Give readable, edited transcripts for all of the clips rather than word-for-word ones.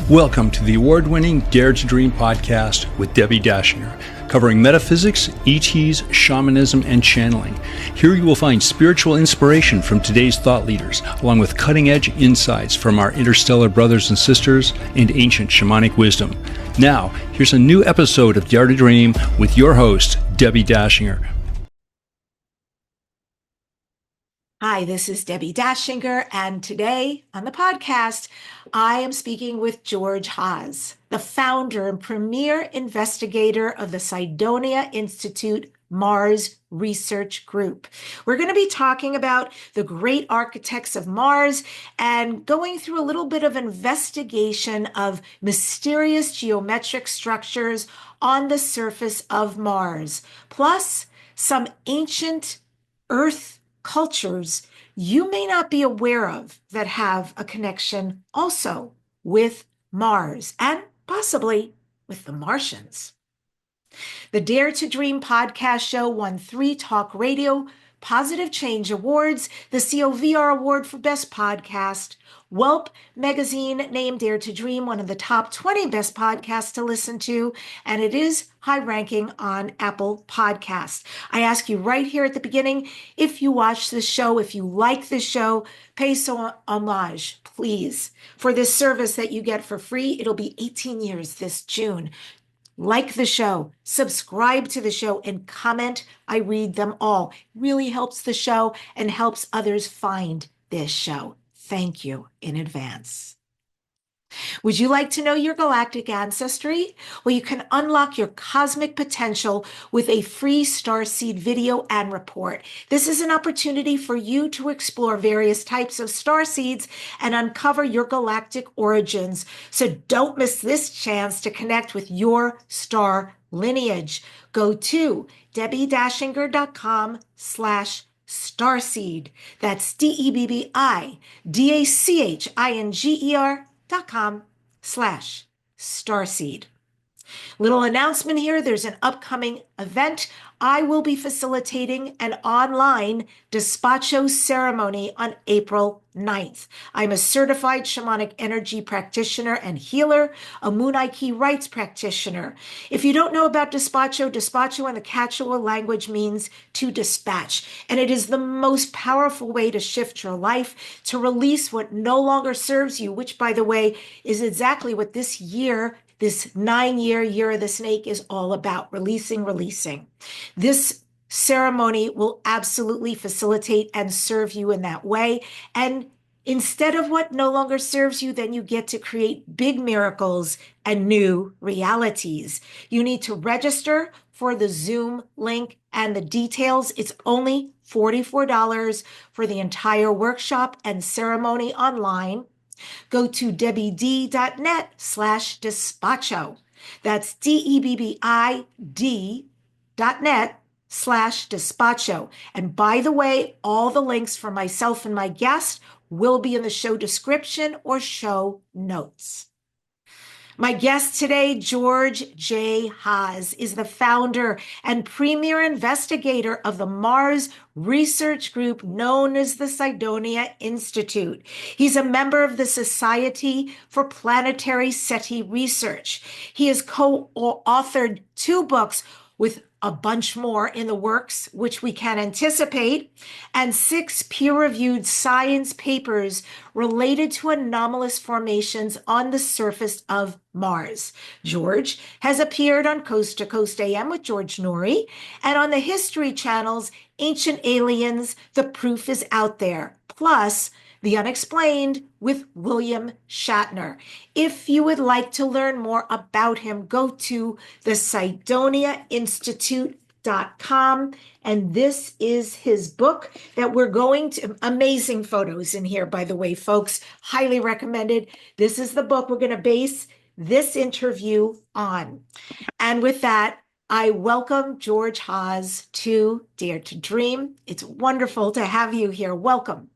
Welcome to the award-winning Dare to Dream podcast with Debbi Dachinger, covering metaphysics, ETs, shamanism, and channeling. Here you will find spiritual inspiration from today's thought leaders, along with cutting-edge insights from our interstellar brothers and sisters and ancient shamanic wisdom. Now, here's a new episode of Dare to Dream with your host, Debbi Dachinger. Hi, this is Debbi Dachinger, and today on the podcast, I am speaking with George Haas, the founder and premier investigator of the Sidonia Institute Mars Research Group. We're going to be talking about the great architects of Mars and going through a little bit of investigation of mysterious geometric structures on the surface of Mars, plus some ancient Earth cultures you may not be aware of that have a connection also with Mars and possibly with the Martians. The Dare to Dream podcast show won 3 Talk Radio Positive Change Awards, the COVR Award for Best Podcast. Welp magazine named Dare to Dream one of the top 20 best podcasts to listen to, and it is high ranking on Apple Podcasts. I ask you right here at the beginning, if you watch this show, if you like this show, pay some homage, please, for this service that you get for free. It'll be 18 years this June. Like the show, subscribe to the show, and comment. I read them all. It really helps the show and helps others find this show. Thank you in advance. Would you like to know your galactic ancestry? Well, you can unlock your cosmic potential with a free starseed video and report. This is an opportunity for you to explore various types of starseeds and uncover your galactic origins. So don't miss this chance to connect with your star lineage. Go to debbidachinger.com/starseed. That's DEBBIDACHINGER.com/starseed. Little announcement here. There's an upcoming event. I will be facilitating an online despacho ceremony on April 9th. I'm a certified shamanic energy practitioner and healer, a Munaiki rights practitioner. If you don't know about despacho, despacho in the Quechua language means to dispatch. And it is the most powerful way to shift your life, to release what no longer serves you, which, by the way, is exactly what this year, this 9-year year of the snake, is all about: releasing. This ceremony will absolutely facilitate and serve you in that way. And instead of what no longer serves you, then you get to create big miracles and new realities. You need to register for the Zoom link and the details. It's only $44 for the entire workshop and ceremony online. Go to debbid.net/despacho. That's DEBBID.net/despacho. And by the way, all the links for myself and my guest will be in the show description or show notes. My guest today, George J. Haas, is the founder and premier investigator of the Mars Research Group known as the Sidonia Institute. He's a member of the Society for Planetary SETI Research. He has co-authored 2 books with a bunch more in the works, which we can anticipate, and 6 peer-reviewed science papers related to anomalous formations on the surface of Mars. George has appeared on Coast to Coast AM with George Noory and on the History Channel's Ancient Aliens, The Proof is Out There, plus The Unexplained with William Shatner. If you would like to learn more about him, go to the SidoniaInstitute.com, and this is his book that we're going to, amazing photos in here, by the way, folks, highly recommended. This is the book we're going to base this interview on. And with that, I welcome George Haas to Dare to Dream. It's wonderful to have you here. Welcome.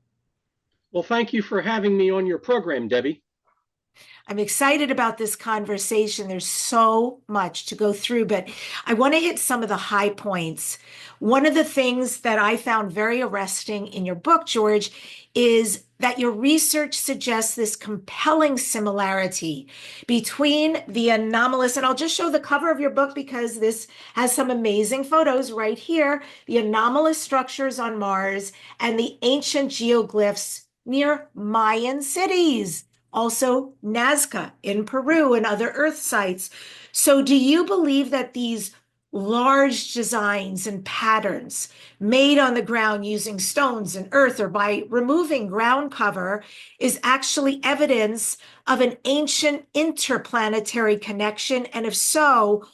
Well, thank you for having me on your program, Debbi. I'm excited about this conversation. There's so much to go through, but I want to hit some of the high points. One of the things that I found very arresting in your book, George, is that your research suggests this compelling similarity between the anomalous, and I'll just show the cover of your book because this has some amazing photos right here, the anomalous structures on Mars and the ancient geoglyphs near Mayan cities, also Nazca in Peru and other Earth sites. So do you believe that these large designs and patterns made on the ground using stones and earth or by removing ground cover is actually evidence of an ancient interplanetary connection? And if so,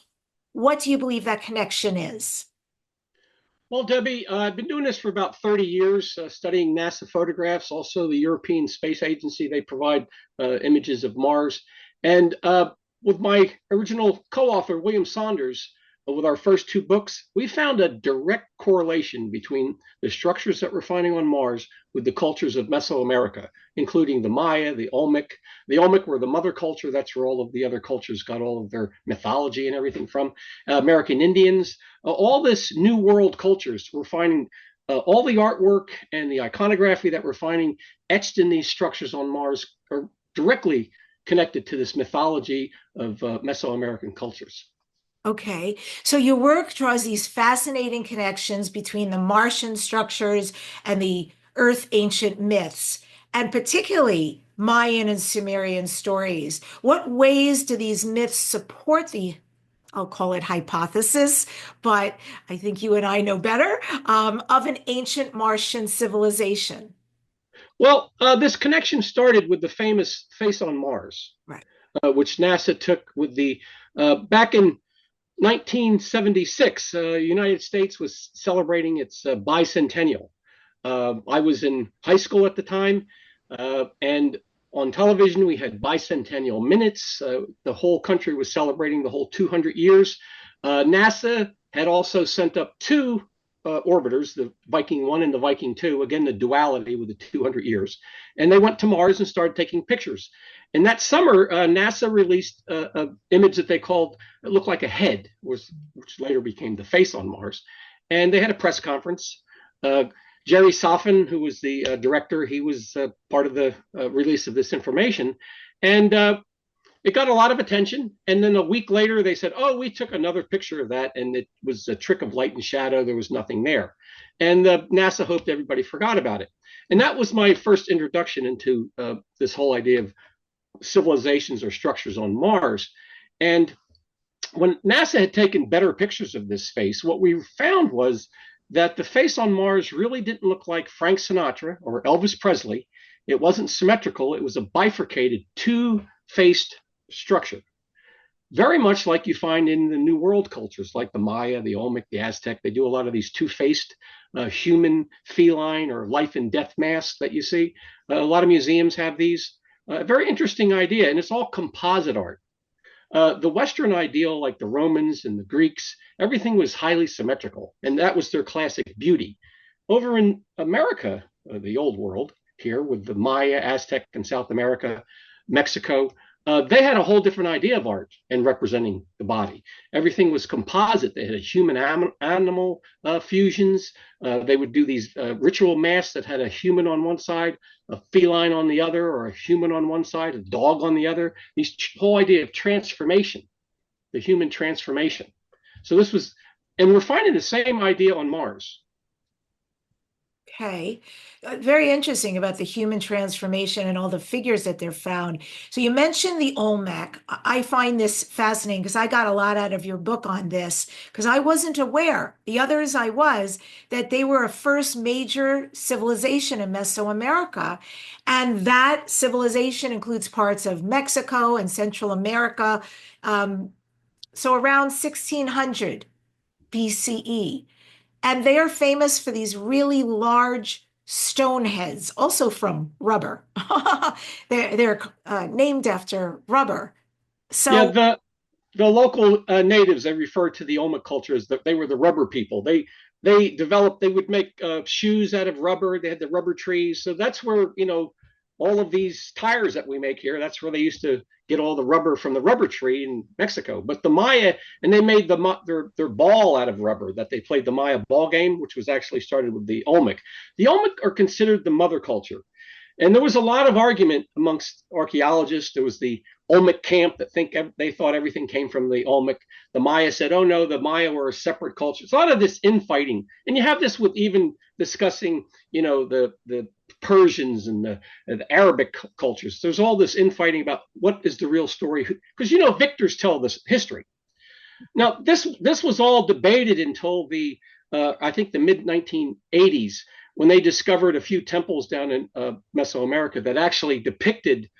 what do you believe that connection is? Well, Debbie, I've been doing this for about 30 years, studying NASA photographs, also the European Space Agency. They provide images of Mars. And with my original co-author, William Saunders, with our first two books, we found a direct correlation between the structures that we're finding on Mars with the cultures of Mesoamerica, including the Maya, the Olmec. The Olmec were the mother culture. That's where all of the other cultures got all of their mythology and everything from. American Indians, all this New World cultures. We're finding all the artwork and the iconography that we're finding etched in these structures on Mars are directly connected to this mythology of Mesoamerican cultures. Okay, so your work draws these fascinating connections between the Martian structures and the Earth ancient myths, and particularly Mayan and Sumerian stories. What ways do these myths support the, I'll call it hypothesis, but I think you and I know better, of an ancient Martian civilization? Well, this connection started with the famous Face on Mars, Right. Which NASA took with the back in 1976, United States was celebrating its bicentennial. I was in high school at the time, and on television we had bicentennial minutes. The whole country was celebrating the whole 200 years. NASA had also sent up two orbiters, the Viking 1 and the Viking 2, again, the duality with the 200 years. And they went to Mars and started taking pictures. And that summer, NASA released an image that they called, it looked like a head, which later became the face on Mars. And they had a press conference. Jerry Soffin, who was the director, he was part of the release of this information. And it got a lot of attention. And then a week later, they said, oh, we took another picture of that, and it was a trick of light and shadow. There was nothing there. And NASA hoped everybody forgot about it. And that was my first introduction into this whole idea of civilizations or structures on Mars. And when NASA had taken better pictures of this face, what we found was that the face on Mars really didn't look like Frank Sinatra or Elvis Presley. It wasn't symmetrical. It was a bifurcated, two-faced structure, very much like you find in the New World cultures, like the Maya, the Olmec, the Aztec. They do a lot of these two-faced human, feline, or life and death masks that you see. A lot of museums have these. Very interesting idea, and it's all composite art. The Western ideal, like the Romans and the Greeks, everything was highly symmetrical, and that was their classic beauty. Over in America, the old world here with the Maya, Aztec, and South America, Mexico, they had a whole different idea of art and representing the body. Everything was composite. They had a human animal fusions. They would do these ritual masks that had a human on one side, a feline on the other, or a human on one side, a dog on the other. This whole idea of transformation, the human transformation. So this was, and we're finding the same idea on Mars. Okay. Very interesting about the human transformation and all the figures that they're found. So you mentioned the Olmec. I find this fascinating because I got a lot out of your book on this because I wasn't aware, the others I was, that they were a first major civilization in Mesoamerica. And that civilization includes parts of Mexico and Central America. So around 1600 BCE. And they are famous for these really large stone heads, also from rubber. They're named after rubber. So yeah, the local natives, they refer to the Olmec culture as they were the rubber people. They developed, they would make shoes out of rubber. They had the rubber trees. So that's where, all of these tires that we make here, that's where they used to get all the rubber from the rubber tree in Mexico. But the Maya, and they made their ball out of rubber that they played the Maya ball game, which was actually started with the Olmec. The Olmec are considered the mother culture. And there was a lot of argument amongst archaeologists. There was the Olmec camp that they thought everything came from the Olmec. The Maya said, oh no, the Maya were a separate culture. It's a lot of this infighting. And you have this with even discussing, the Persians and the Arabic cultures. There's all this infighting about what is the real story. Because, victors tell this history. Now, this was all debated until I think the mid-1980s, when they discovered a few temples down in Mesoamerica that actually depicted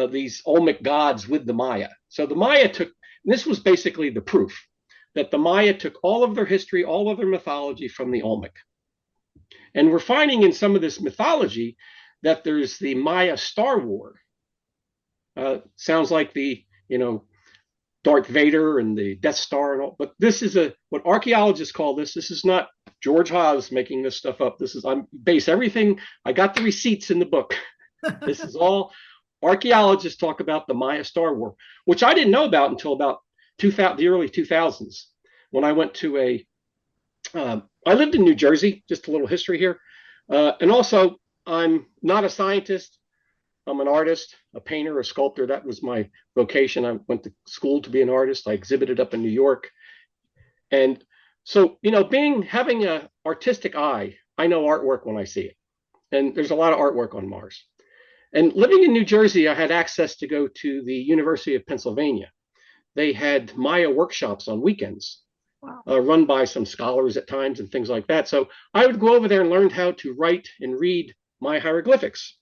these Olmec gods with the Maya. So the Maya this was basically the proof that the Maya took all of their history, all of their mythology from the Olmec. And we're finding in some of this mythology that there's the Maya Star War. Sounds like the, Darth Vader and the Death Star and all, but this is what archaeologists call this. This is not George Haas making this stuff up. I base everything. I got the receipts in the book. This is all archaeologists talk about the Maya Star War, which I didn't know about until about the early 2000s, when I went to I lived in New Jersey, just a little history here. And also, I'm not a scientist. I'm an artist, a painter, a sculptor. That was my vocation. I went to school to be an artist. I exhibited up in New York. And so, having an artistic eye, I know artwork when I see it. And there's a lot of artwork on Mars. And living in New Jersey, I had access to go to the University of Pennsylvania. They had Maya workshops on weekends. Wow. Run by some scholars at times and things like that. So I would go over there and learn how to write and read Maya hieroglyphics.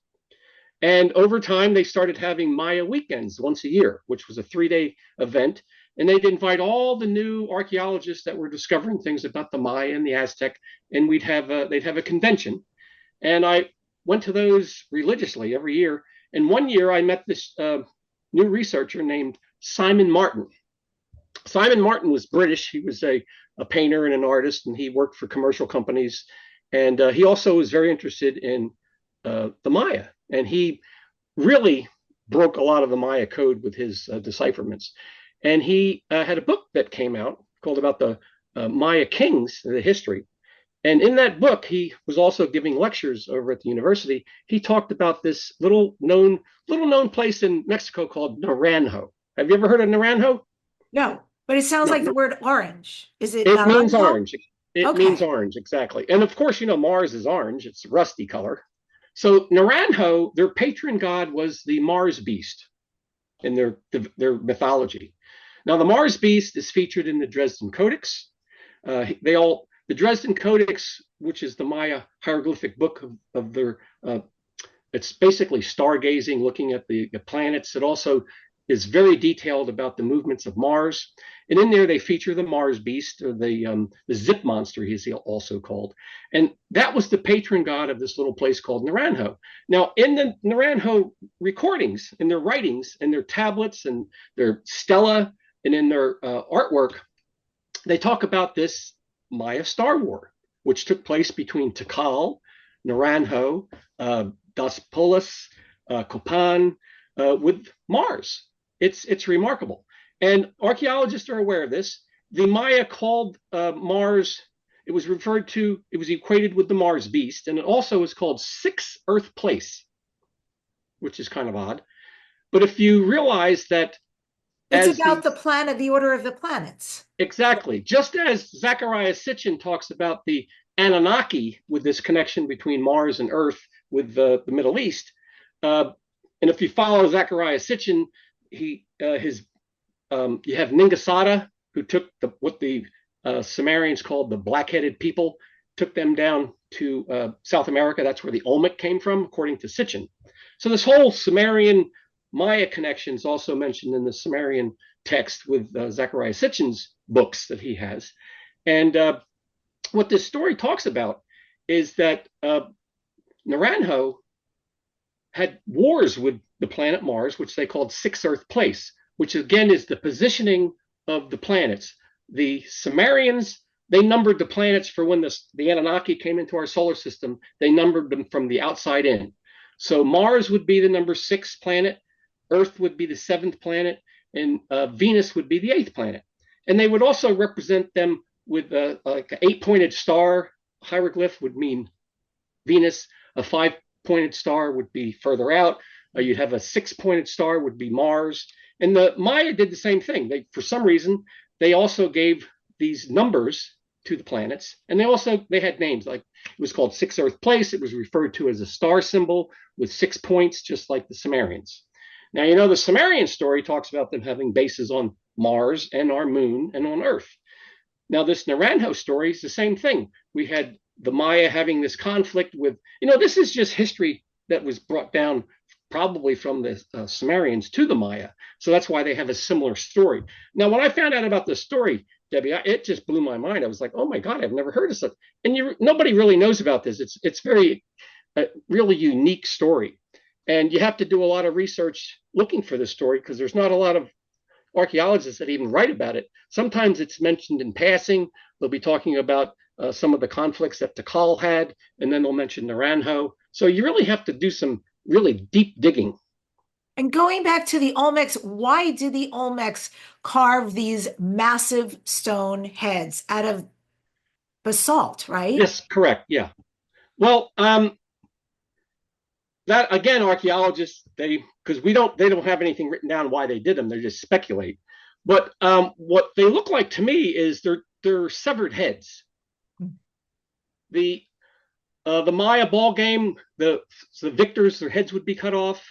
And over time, they started having Maya weekends once a year, which was a 3-day event. And they'd invite all the new archaeologists that were discovering things about the Maya and the Aztec, and they'd have a convention. And I went to those religiously every year. And one year I met this new researcher named Simon Martin. Simon Martin was British. He was a painter and an artist, and he worked for commercial companies. And he also was very interested in the Maya. And he really broke a lot of the Maya code with his decipherments. And he had a book that came out called about the Maya kings, the history. And in that book, he was also giving lectures over at the university. He talked about this little known place in Mexico called Naranjo. Have you ever heard of Naranjo? No, but it sounds like the word orange. Is it? It means orange. It means orange, exactly. And of course, Mars is orange. It's a rusty color. So Naranjo, their patron god was the Mars beast in their mythology. Now, the Mars beast is featured in the Dresden Codex. The Dresden Codex, which is the Maya hieroglyphic book of their, it's basically stargazing, looking at the planets. It also is very detailed about the movements of Mars. And in there, they feature the Mars beast, or the zip monster, he's also called. And that was the patron god of this little place called Naranjo. Now, in the Naranjo recordings, in their writings, in their tablets, and their stela, and in their artwork, they talk about this Maya Star War, which took place between Tikal, Naranjo, Das Polis, Copan, with Mars. It's remarkable. And archaeologists are aware of this. The Maya called Mars, it was equated with the Mars beast, and it also is called Sixth Earth Place, which is kind of odd. But if you realize that it's about the planet, the order of the planets. Exactly. Just as Zecharia Sitchin talks about the Anunnaki with this connection between Mars and Earth with the Middle East. And if you follow Zecharia Sitchin, you have Ningasada, who took what the Sumerians called the black-headed people, took them down to South America. That's where the Olmec came from, according to Sitchin. So this whole Sumerian Maya connection is also mentioned in the Sumerian text with Zecharia Sitchin's books that he has. And what this story talks about is that Naranjo had wars with the planet Mars, which they called Sixth Earth Place, which again is the positioning of the planets. The Sumerians, they numbered the planets for when the Anunnaki came into our solar system. They numbered them from the outside in. So Mars would be the number 6 planet, Earth would be the 7th planet, and Venus would be the 8th planet. And they would also represent them with like an 8-pointed star. Hieroglyph would mean Venus. A 5-pointed star would be further out. You'd have a 6-pointed star would be Mars. And the Maya did the same thing. For some reason, they also gave these numbers to the planets, and they had names. Like it was called 6 Earth Place. It was referred to as a star symbol with 6 points, just like the Sumerians. Now, the Sumerian story talks about them having bases on Mars and our moon and on Earth. Now, this Naranjo story is the same thing. We had the Maya having this conflict with, this is just history that was brought down probably from the Sumerians to the Maya. So that's why they have a similar story. Now, when I found out about this story, Debbie, it just blew my mind. I was like, oh my God, I've never heard of such. And nobody really knows about this. It's very, really unique story. And you have to do a lot of research looking for this story because there's not a lot of archaeologists that even write about it. Sometimes it's mentioned in passing. They'll be talking about some of the conflicts that Tikal had, and then they'll mention Naranjo. So you really have to do some really deep digging. And going back to the Olmecs, why did the Olmecs carve these massive stone heads out of basalt, right? Yes, correct. Yeah. Well, that again, archaeologists, because they don't have anything written down why they did them. They just speculate. But what they look like to me is they're severed heads. The Maya ball game, the victors, their heads would be cut off.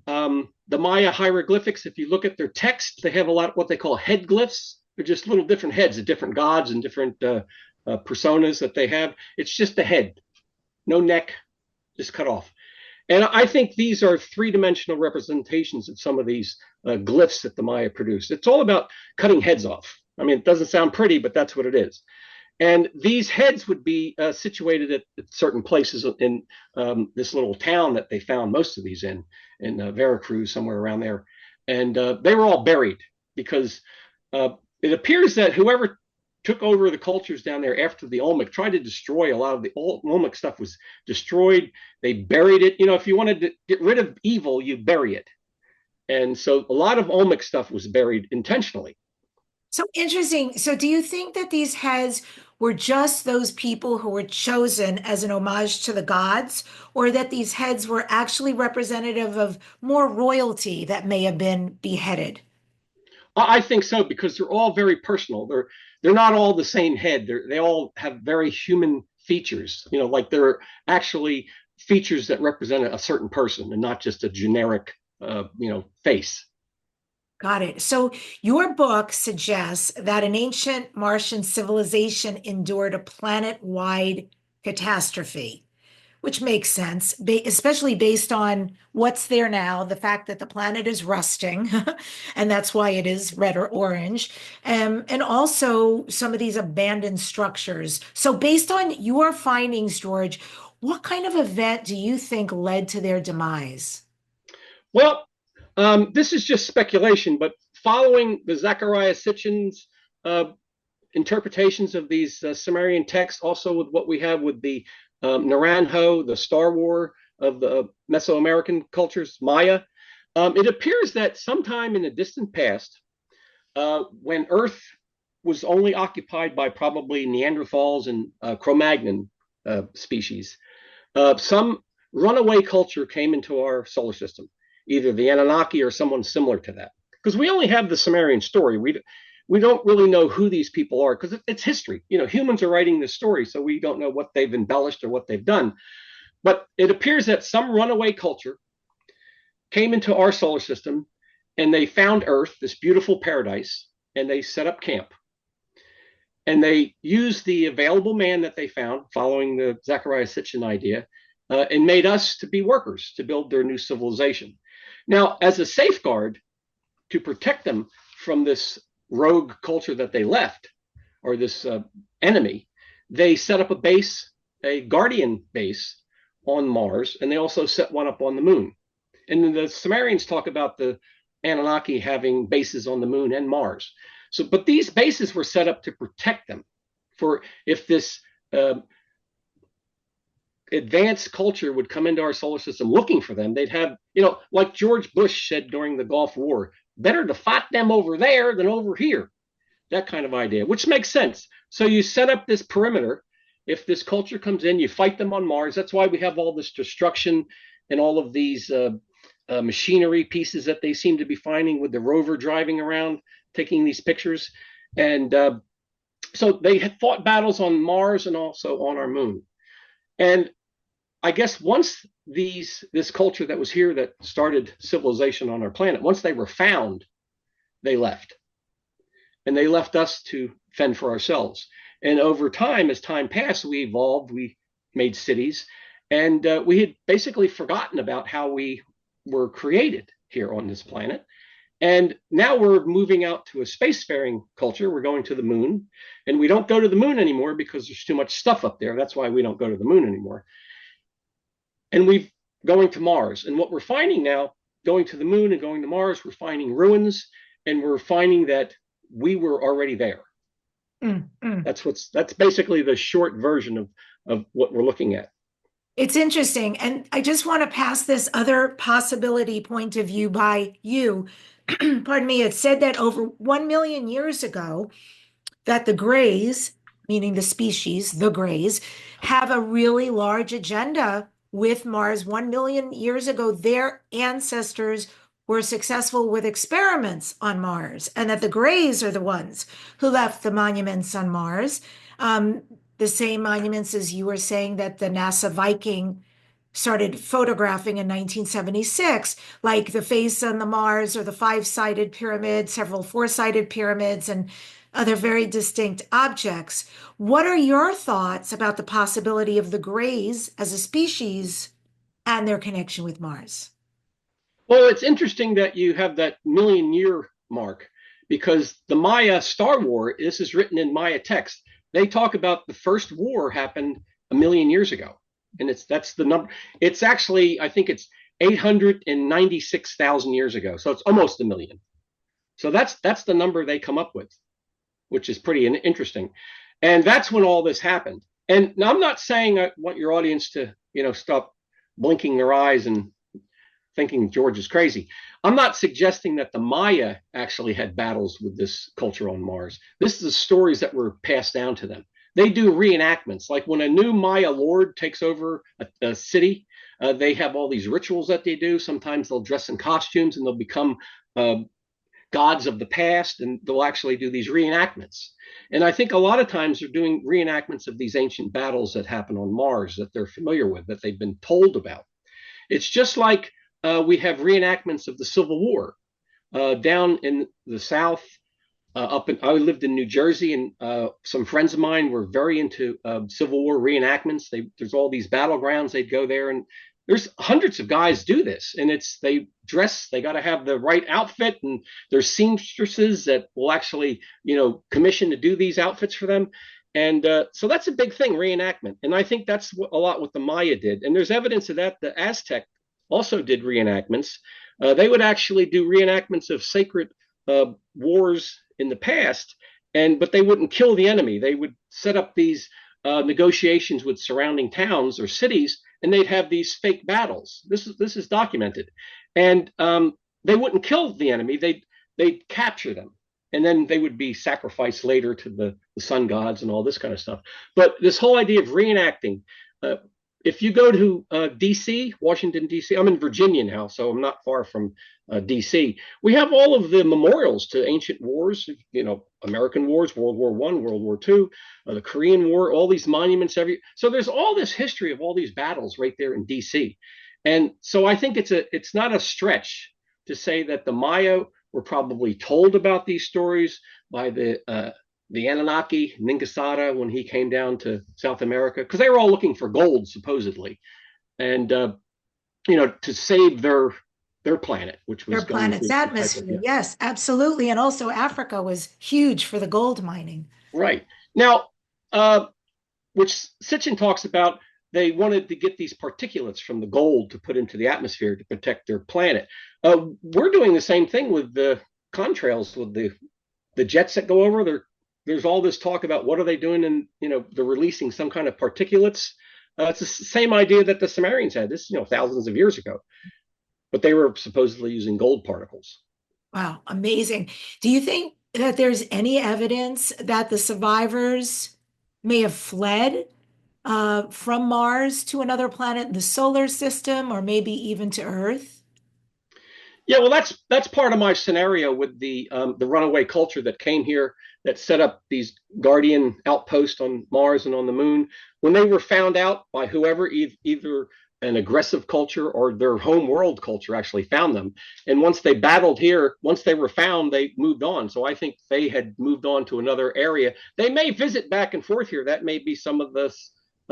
The Maya hieroglyphics, if you look at their text, they have a lot of what they call head glyphs. They're just little different heads of different gods and different personas that they have. It's just a head, no neck, just cut off. And I think these are 3-dimensional representations of some of these glyphs that the Maya produced. It's all about cutting heads off. I mean, it doesn't sound pretty, but that's what it is. And these heads would be situated at certain places in this little town that they found most of these in Veracruz, somewhere around there. And they were all buried because it appears that whoever took over the cultures down there after the Olmec tried to destroy a lot of the Olmec stuff was destroyed. They buried it. If you wanted to get rid of evil, you bury it. And so a lot of Olmec stuff was buried intentionally. So interesting. So do you think that these heads were just those people who were chosen as an homage to the gods, or that these heads were actually representative of more royalty that may have been beheaded? I think so, because they're all very personal. They're not all the same head. They all have very human features, like they're actually features that represent a certain person and not just a generic, face. Got it. So your book suggests that an ancient Martian civilization endured a planet-wide catastrophe, which makes sense, especially based on what's there now, the fact that the planet is rusting, and that's why it is red or orange, and also some of these abandoned structures. So based on your findings, George, what kind of event do you think led to their demise? Well, this is just speculation, but following the Zecharia Sitchin's interpretations of these Sumerian texts, also with what we have with the Naranjo, the Star War of the Mesoamerican cultures, Maya, it appears that sometime in the distant past, when Earth was only occupied by probably Neanderthals and Cro-Magnon species, some runaway culture came into our solar system, either the Anunnaki or someone similar to that. Because we only have the Sumerian story. We don't really know who these people are because it's history. Humans are writing this story, so we don't know what they've embellished or what they've done. But it appears that some runaway culture came into our solar system and they found Earth, this beautiful paradise, and they set up camp. And they used the available man that they found, following the Zecharia Sitchin idea, and made us to be workers to build their new civilization. Now, as a safeguard to protect them from this rogue culture that they left, or this enemy, they set up a base, a guardian base on Mars, and they also set one up on the moon. And the Sumerians talk about the Anunnaki having bases on the moon and Mars. So, but these bases were set up to protect them for if this advanced culture would come into our solar system looking for them, they'd have, like George Bush said during the Gulf War, better to fight them over there than over here. That kind of idea, which makes sense. So you set up this perimeter. If this culture comes in, you fight them on Mars. That's why we have all this destruction and all of these machinery pieces that they seem to be finding with the rover driving around, taking these pictures. And so they had fought battles on Mars and also on our moon. And I guess once this culture that was here that started civilization on our planet, once they were found, they left. And they left us to fend for ourselves. And over time, as time passed, we evolved, we made cities, and we had basically forgotten about how we were created here on this planet. And now we're moving out to a spacefaring culture. We're going to the moon, and we don't go to the moon anymore because there's too much stuff up there. That's why we don't go to the moon anymore. And we're going to Mars. And what we're finding now, going to the moon and going to Mars, we're finding ruins, and we're finding that we were already there. That's basically the short version of what we're looking at. It's interesting. And I just want to pass this other possibility point of view by you. Pardon me. It said that over 1 million years ago, that the Greys, meaning the species, the Greys, have a really large agenda with Mars. 1 million years ago, their ancestors were successful with experiments on Mars, and that the Greys are the ones who left the monuments on Mars. The same monuments as you were saying that the NASA Viking started photographing in 1976, like the face on the Mars or the five-sided pyramid, several four-sided pyramids, and other very distinct objects. What are your thoughts about the possibility of the Greys as a species and their connection with Mars? Well, it's interesting that you have that million-year mark, because the Maya Star War, this is written in Maya text. They talk about the first war happened 1 million years ago. And that's the number. It's actually, I think it's 896,000 years ago. So it's almost 1 million. So that's the number they come up with, which is pretty interesting. And that's when all this happened. And now I'm not saying I want your audience to, stop blinking their eyes and thinking George is crazy. I'm not suggesting that the Maya actually had battles with this culture on Mars. This is the stories that were passed down to them. They do reenactments. Like when a new Maya lord takes over a city, they have all these rituals that they do. Sometimes they'll dress in costumes and they'll become gods of the past, and they'll actually do these reenactments. And I think a lot of times they're doing reenactments of these ancient battles that happen on Mars that they're familiar with, that they've been told about. It's just like we have reenactments of the Civil War down in the South. I lived in New Jersey, and some friends of mine were very into Civil War reenactments. There's all these battlegrounds. They'd go there, and there's hundreds of guys do this. And they dress. They got to have the right outfit, and there's seamstresses that will actually, commission to do these outfits for them. And so that's a big thing, reenactment. And I think that's a lot what the Maya did. And there's evidence of that. The Aztec also did reenactments. They would actually do reenactments of sacred wars in the past, but they wouldn't kill the enemy. They would set up these negotiations with surrounding towns or cities, and they'd have these fake battles. This is documented, and they wouldn't kill the enemy. They'd capture them, and then they would be sacrificed later to the sun gods and all this kind of stuff. But this whole idea of reenacting. If you go to D.C., Washington, D.C., I'm in Virginia now, so I'm not far from D.C. We have all of the memorials to ancient wars, American wars, World War I, World War II, the Korean War, all these monuments. So there's all this history of all these battles right there in D.C. And so I think it's not a stretch to say that the Maya were probably told about these stories by the Anunnaki, Ningasada, when he came down to South America, because they were all looking for gold, supposedly, and to save their planet, which was their planet's atmosphere. Yes, absolutely. And also Africa was huge for the gold mining. Right. Now, which Sitchin talks about, they wanted to get these particulates from the gold to put into the atmosphere to protect their planet. We're doing the same thing with the contrails, with the jets that go over. There's all this talk about what are they doing, and they're releasing some kind of particulates It's the same idea that the Sumerians had. This, thousands of years ago, but they were supposedly using gold particles. Wow, amazing. Do you think that there's any evidence that the survivors may have fled from Mars to another planet in the solar system, or maybe even to Earth? Yeah, well, that's part of my scenario with the runaway culture that came here, that set up these guardian outposts on Mars and on the moon. When they were found out by whoever, either an aggressive culture or their home world culture actually found them, and once they battled here, once they were found, they moved on. So I think they had moved on to another area. They may visit back and forth here. That may be some of the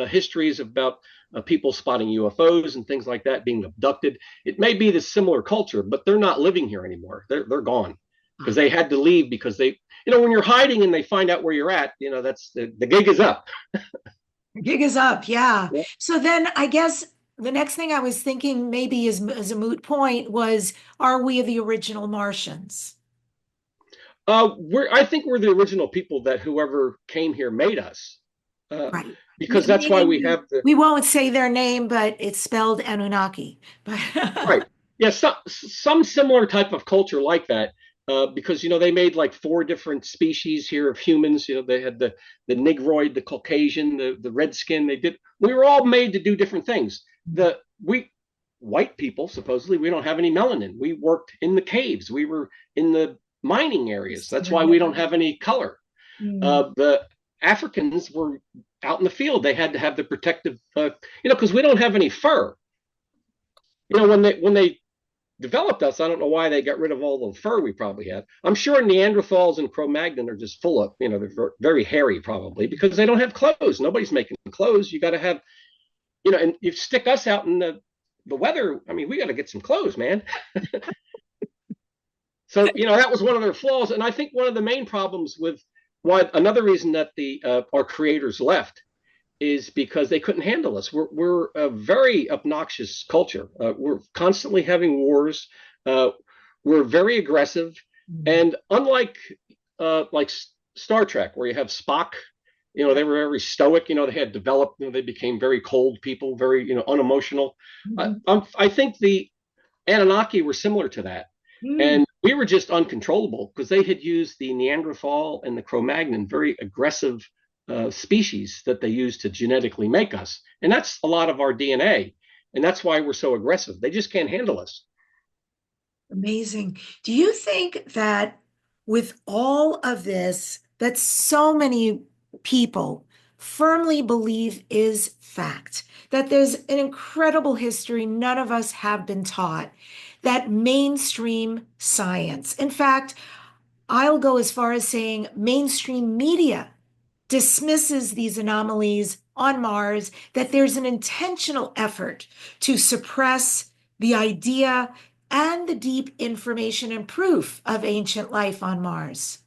histories about people spotting UFOs and things like that, being abducted. It may be the similar culture, but they're not living here anymore. They're gone because they had to leave, because they, when you're hiding and they find out where you're at, that's the gig is up. The gig is up, yeah. Yeah. So then I guess the next thing I was thinking maybe is as a moot point was, are we the original Martians? I think we're the original people that whoever came here made us. Right. Because that's why we have we won't say their name, but it's spelled Anunnaki. Right. Yeah, some similar type of culture like that. Because they made like 4 different species here of humans. They had the Negroid, the Caucasian, the Redskin. We were all made to do different things. We white people, supposedly, we don't have any melanin. We worked in the caves. We were in the mining areas. That's why we don't have any color. The Africans were out in the field. They had to have the protective, because we don't have any fur. When they developed us, I don't know why they got rid of all the fur we probably had. I'm sure Neanderthals and Cro-Magnon are just full of, they're very hairy probably, because they don't have clothes. Nobody's making clothes. You got to have, and you stick us out in the weather. I mean, we got to get some clothes, man. So, that was one of their flaws. And I think one of the main problems with another reason that our creators left is because they couldn't handle us. We're a very obnoxious culture. We're constantly having wars. We're very aggressive, and unlike like Star Trek, where you have Spock, they were very stoic. They had developed. They became very cold people, very unemotional. I think the Anunnaki were similar to that, and we were just uncontrollable because they had used the Neanderthal and the Cro-Magnon, very aggressive species that they use to genetically make us. And that's a lot of our DNA. And that's why we're so aggressive. They just can't handle us. Amazing. Do you think that with all of this, that so many people firmly believe is fact, that there's an incredible history none of us have been taught, that mainstream science, in fact, I'll go as far as saying mainstream media dismisses these anomalies on Mars, that there's an intentional effort to suppress the idea and the deep information and proof of ancient life on Mars?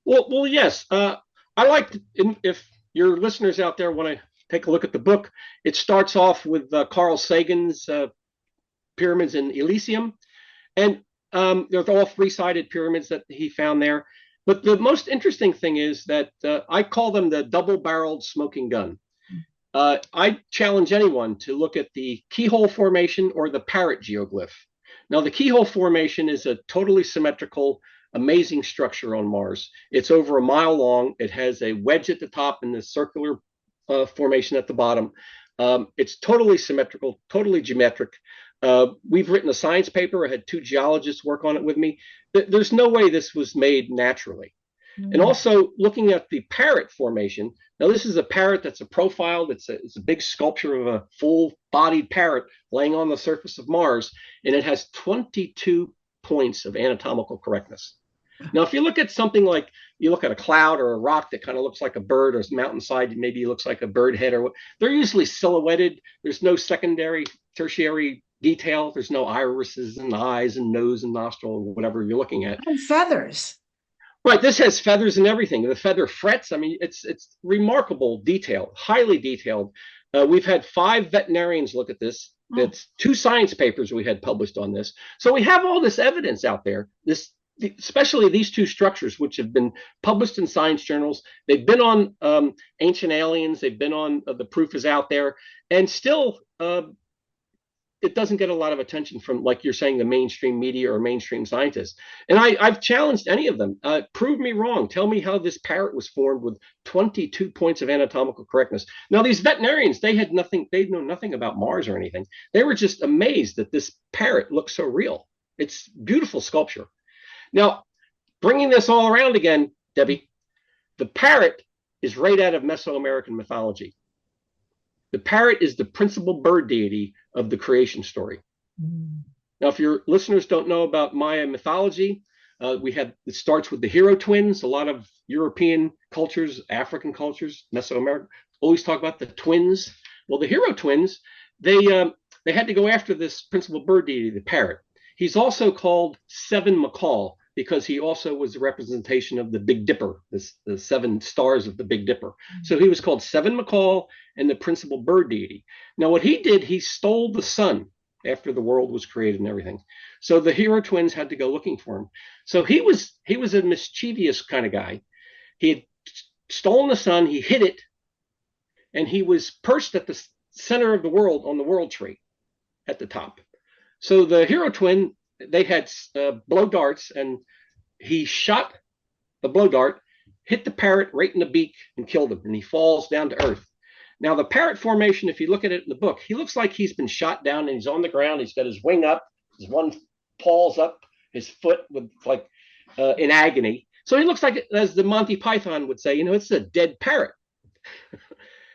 Well, yes. I like, if your listeners out there want to take a look at the book, it starts off with Carl Sagan's pyramids in Elysium. And they're all 3-sided pyramids that he found there. But the most interesting thing is that I call them the double-barreled smoking gun. I challenge anyone to look at the keyhole formation or the Parrot geoglyph. Now, the keyhole formation is a totally symmetrical, amazing structure on Mars. It's over a mile long. It has a wedge at the top and the circular formation at the bottom. It's totally symmetrical, totally geometric. We've written a science paper. I had 2 geologists work on it with me. There's no way this was made naturally. And also looking at the Parrot formation. Now, this is a parrot that's a profile. It's a big sculpture of a full-bodied parrot laying on the surface of Mars, and it has 22 points of anatomical correctness. Now, if you look at something like, you look at a cloud or a rock that kind of looks like a bird, or a mountainside, maybe it looks like a bird head, or what, they're usually silhouetted. There's no secondary, tertiary detail. There's no irises and eyes and nose and nostril or whatever you're looking at. And feathers. Right. This has feathers and everything. The feather frets. I mean, it's remarkable detail, highly detailed. We've had 5 veterinarians look at this. That's 2 science papers we had published on this. So we have all this evidence out there, this especially these two structures, which have been published in science journals. They've been on Ancient Aliens. They've been on The Proof is Out There. And still, it doesn't get a lot of attention from, like you're saying, the mainstream media or mainstream scientists. And I've challenged any of them. Prove me wrong. Tell me how this parrot was formed with 22 points of anatomical correctness. Now, these veterinarians, they know nothing about Mars or anything. They were just amazed that this parrot looks so real. It's beautiful sculpture. Now, bringing this all around again, Debbie, the parrot is right out of Mesoamerican mythology. The parrot is the principal bird deity of the creation story. Mm. Now, if your listeners don't know about Maya mythology, it starts with the hero twins. A lot of European cultures, African cultures, Mesoamerican, always talk about the twins. Well, the hero twins, they had to go after this principal bird deity, the parrot. He's also called Seven Macaw because he also was a representation of the Big Dipper, the 7 stars of the Big Dipper. So he was called Seven Macaw and the principal bird deity. Now, what he did, he stole the sun after the world was created and everything. So the hero twins had to go looking for him. So he was a mischievous kind of guy. He had stolen the sun, he hid it, and he was perched at the center of the world on the world tree at the top. So the hero twin, they had blow darts, and he shot the blow dart, hit the parrot right in the beak, and killed him. And he falls down to earth. Now, the parrot formation, if you look at it in the book, he looks like he's been shot down and he's on the ground. He's got his wing up, his one paw's up, his foot with in agony. So he looks like, as the Monty Python would say, it's a dead parrot.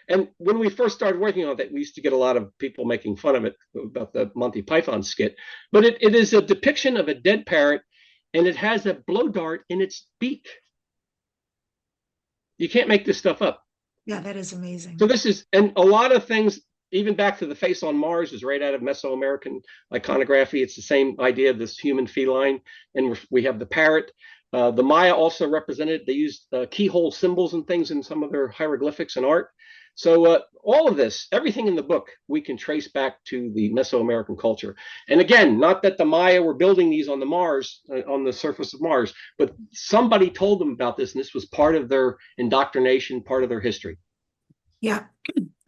And when we first started working on that, we used to get a lot of people making fun of it about the Monty Python skit. But it is a depiction of a dead parrot, and it has a blow dart in its beak. You can't make this stuff up. Yeah, that is amazing. So and a lot of things, even back to the face on Mars, is right out of Mesoamerican iconography. It's the same idea of this human feline. And we have the parrot. The Maya also represented, they used keyhole symbols and things in some of their hieroglyphics and art. So all of this, everything in the book, we can trace back to the Mesoamerican culture. And again, not that the Maya were building these on the surface of Mars, but somebody told them about this, and this was part of their indoctrination, part of their history. Yeah,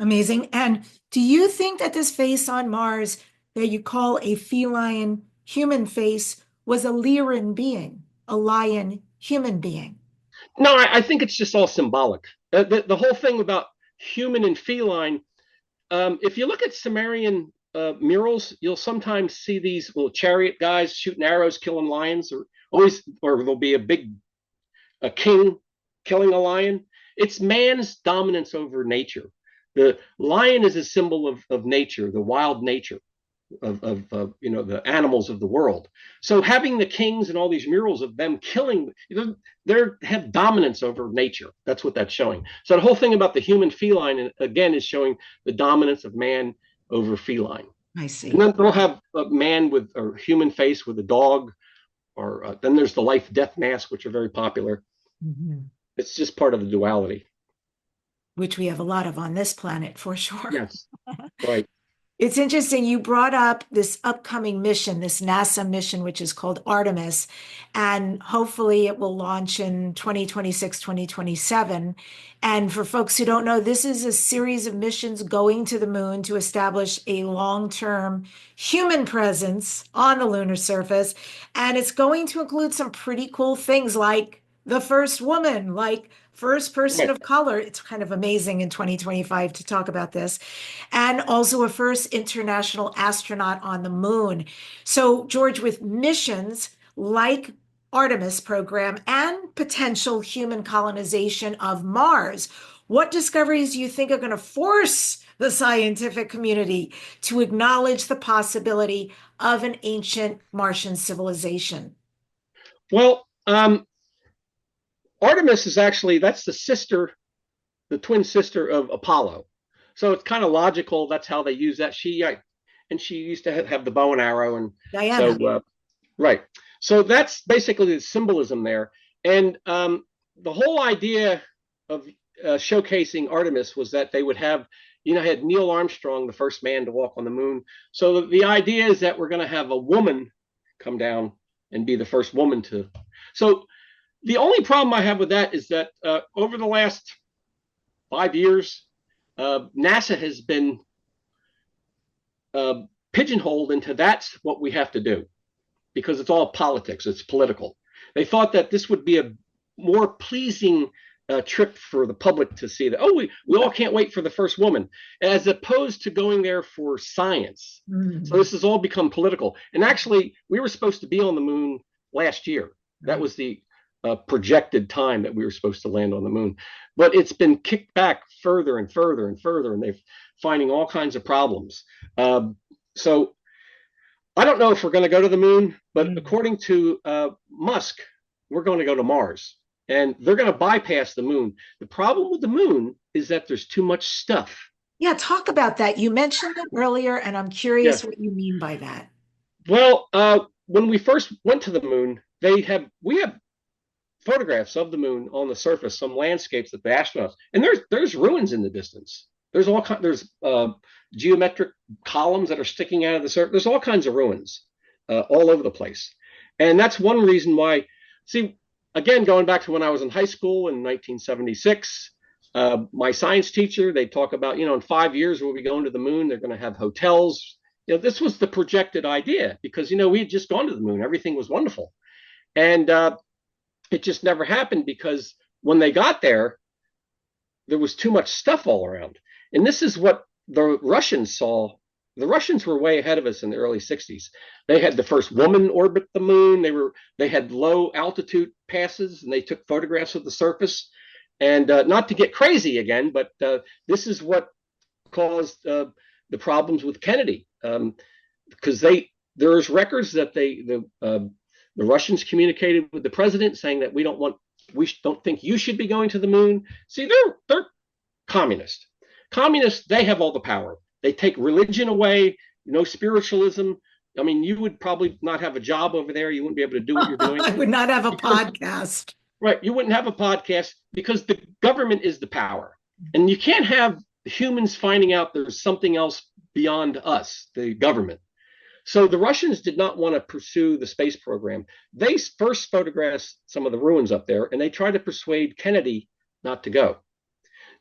amazing. And do you think that this face on Mars that you call a feline human face was a Lyran being, a lion human being? No, I think it's just all symbolic. The whole thing about human and feline, if you look at Sumerian murals, you'll sometimes see these little chariot guys shooting arrows, killing lions, or there'll be a king killing a lion. It's man's dominance over nature. The lion is a symbol of nature, the wild nature of the animals of the world. So having the kings and all these murals of them killing, they have dominance over nature. That's what that's showing. So the whole thing about the human feline, again, is showing the dominance of man over feline. I see. And then they'll have a man with a human face with a dog, or then there's the life-death mask, which are very popular. Mm-hmm. It's just part of the duality, which we have a lot of on this planet, for sure. Yes, right. It's interesting. You brought up this upcoming mission, this NASA mission, which is called Artemis, and hopefully it will launch in 2026, 2027. And for folks who don't know, this is a series of missions going to the moon to establish a long-term human presence on the lunar surface. And it's going to include some pretty cool things like the first woman, like first person of color. It's kind of amazing in 2025 to talk about this. And also a first international astronaut on the moon. So, George, with missions like Artemis program and potential human colonization of Mars, what discoveries do you think are going to force the scientific community to acknowledge the possibility of an ancient Martian civilization? Well, Artemis is actually, that's the twin sister of Apollo. So it's kind of logical. That's how they use that. She used to have the bow and arrow. And Diana. So, right. So that's basically the symbolism there. And the whole idea of showcasing Artemis was that they would have, had Neil Armstrong, the first man to walk on the moon. So the idea is that we're going to have a woman come down and be the first woman to. So the only problem I have with that is that over the last 5 years, NASA has been pigeonholed into that's what we have to do because it's all politics, it's political. They thought that this would be a more pleasing trip for the public to see that, we all can't wait for the first woman, as opposed to going there for science. So this has all become political. And actually, we were supposed to be on the moon last year. That was the projected time that we were supposed to land on the moon. But it's been kicked back further and further and further, and they're finding all kinds of problems. So I don't know if we're going to go to the moon, but according to Musk, we're going to go to Mars. And they're going to bypass the moon. The problem with the moon is that there's too much stuff. Yeah, talk about that. You mentioned it earlier, and I'm curious what you mean by that. Well, when we first went to the moon, we have photographs of the moon on the surface, some landscapes that the astronauts, and there's ruins in the distance. There's geometric columns that are sticking out of the surface. There's all kinds of ruins all over the place, and that's one reason why. See. Again, going back to when I was in high school in 1976, my science teacher, they talk about, in 5 years we'll be going to the moon. They're going to have hotels. This was the projected idea because, we had just gone to the moon. Everything was wonderful. And it just never happened because when they got there, there was too much stuff all around. And this is what the Russians saw. The Russians were way ahead of us in the early 60s. They had the first woman orbit the moon. They had low altitude passes, and they took photographs of the surface. And not to get crazy again, but this is what caused the problems with Kennedy, because there's records that the Russians communicated with the president saying that we don't think you should be going to the moon. See, they're communist. Communists, they have all the power. They take religion away, no spiritualism. I mean, you would probably not have a job over there. You wouldn't be able to do what you're doing. I would not have a podcast. Right. You wouldn't have a podcast because the government is the power. And you can't have humans finding out there's something else beyond us, the government. So the Russians did not want to pursue the space program. They first photographed some of the ruins up there, and they tried to persuade Kennedy not to go.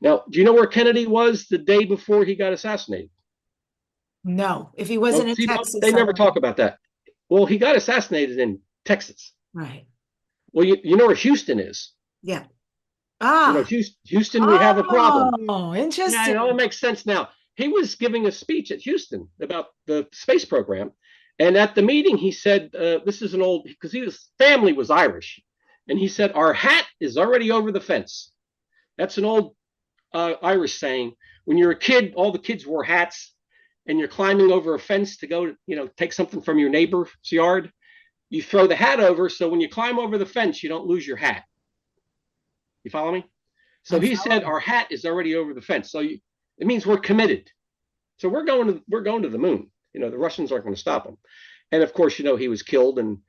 Now, do you know where Kennedy was the day before he got assassinated? No, if he wasn't in Texas. They never talk about that. Well, he got assassinated in Texas. Right. Well, you know where Houston is. Yeah. Houston, we have a problem. Oh, interesting. Yeah, it makes sense now. He was giving a speech at Houston about the space program. And at the meeting, he said, this is because his family was Irish. And he said, our hat is already over the fence. That's an old Irish saying. When you're a kid, all the kids wore hats, and you're climbing over a fence to go, take something from your neighbor's yard. You throw the hat over, so when you climb over the fence, you don't lose your hat. You follow me? So he said, our hat is already over the fence. So it means we're committed. So we're going to the moon. The Russians aren't going to stop him. And of course, he was killed, and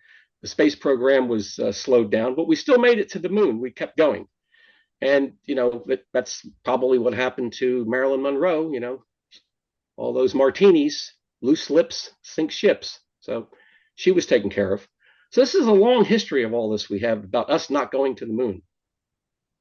the space program was slowed down. But we still made it to the moon. We kept going. And, that's probably what happened to Marilyn Monroe, all those martinis, loose lips, sink ships. So she was taken care of. So this is a long history of all this we have about us not going to the moon.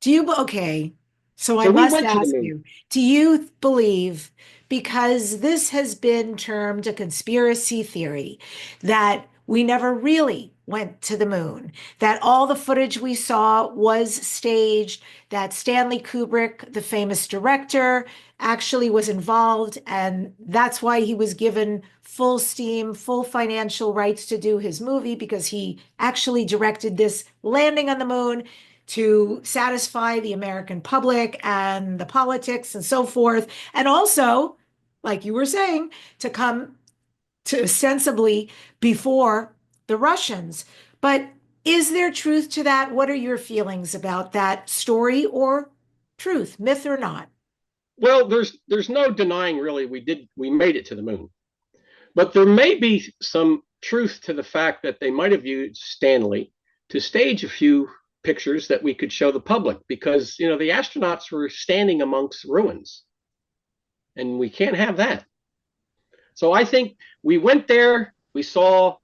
So I must ask you, do you believe, because this has been termed a conspiracy theory, that we never really went to the moon, that all the footage we saw was staged, that Stanley Kubrick, the famous director, actually was involved, and that's why he was given full steam, full financial rights to do his movie, because he actually directed this landing on the moon to satisfy the American public and the politics and so forth, and also, like you were saying, to come to ostensibly before the Russians. But is there truth to that? What are your feelings about that story, or truth, myth or not? Well, there's no denying really we made it to the moon. But there may be some truth to the fact that they might have used Stanley to stage a few pictures that we could show the public, because the astronauts were standing amongst ruins, and we can't have that. So I think we went there, we saw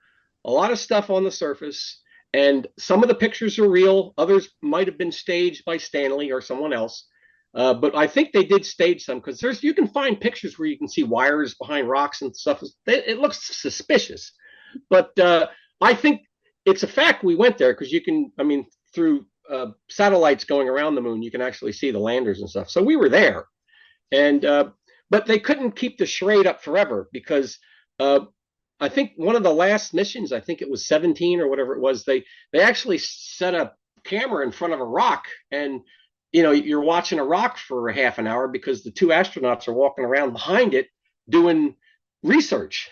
a lot of stuff on the surface, And some of the pictures are real. Others might have been staged by Stanley or someone else. But I think they did stage some, because you can find pictures where you can see wires behind rocks and stuff. It looks suspicious. But I think it's a fact we went there, because through satellites going around the moon, you can actually see the landers and stuff. So we were there. And but they couldn't keep the charade up forever, because I think one of the last missions, I think it was 17 or whatever it was, they actually set a camera in front of a rock, and you're watching a rock for a half an hour because the two astronauts are walking around behind it doing research.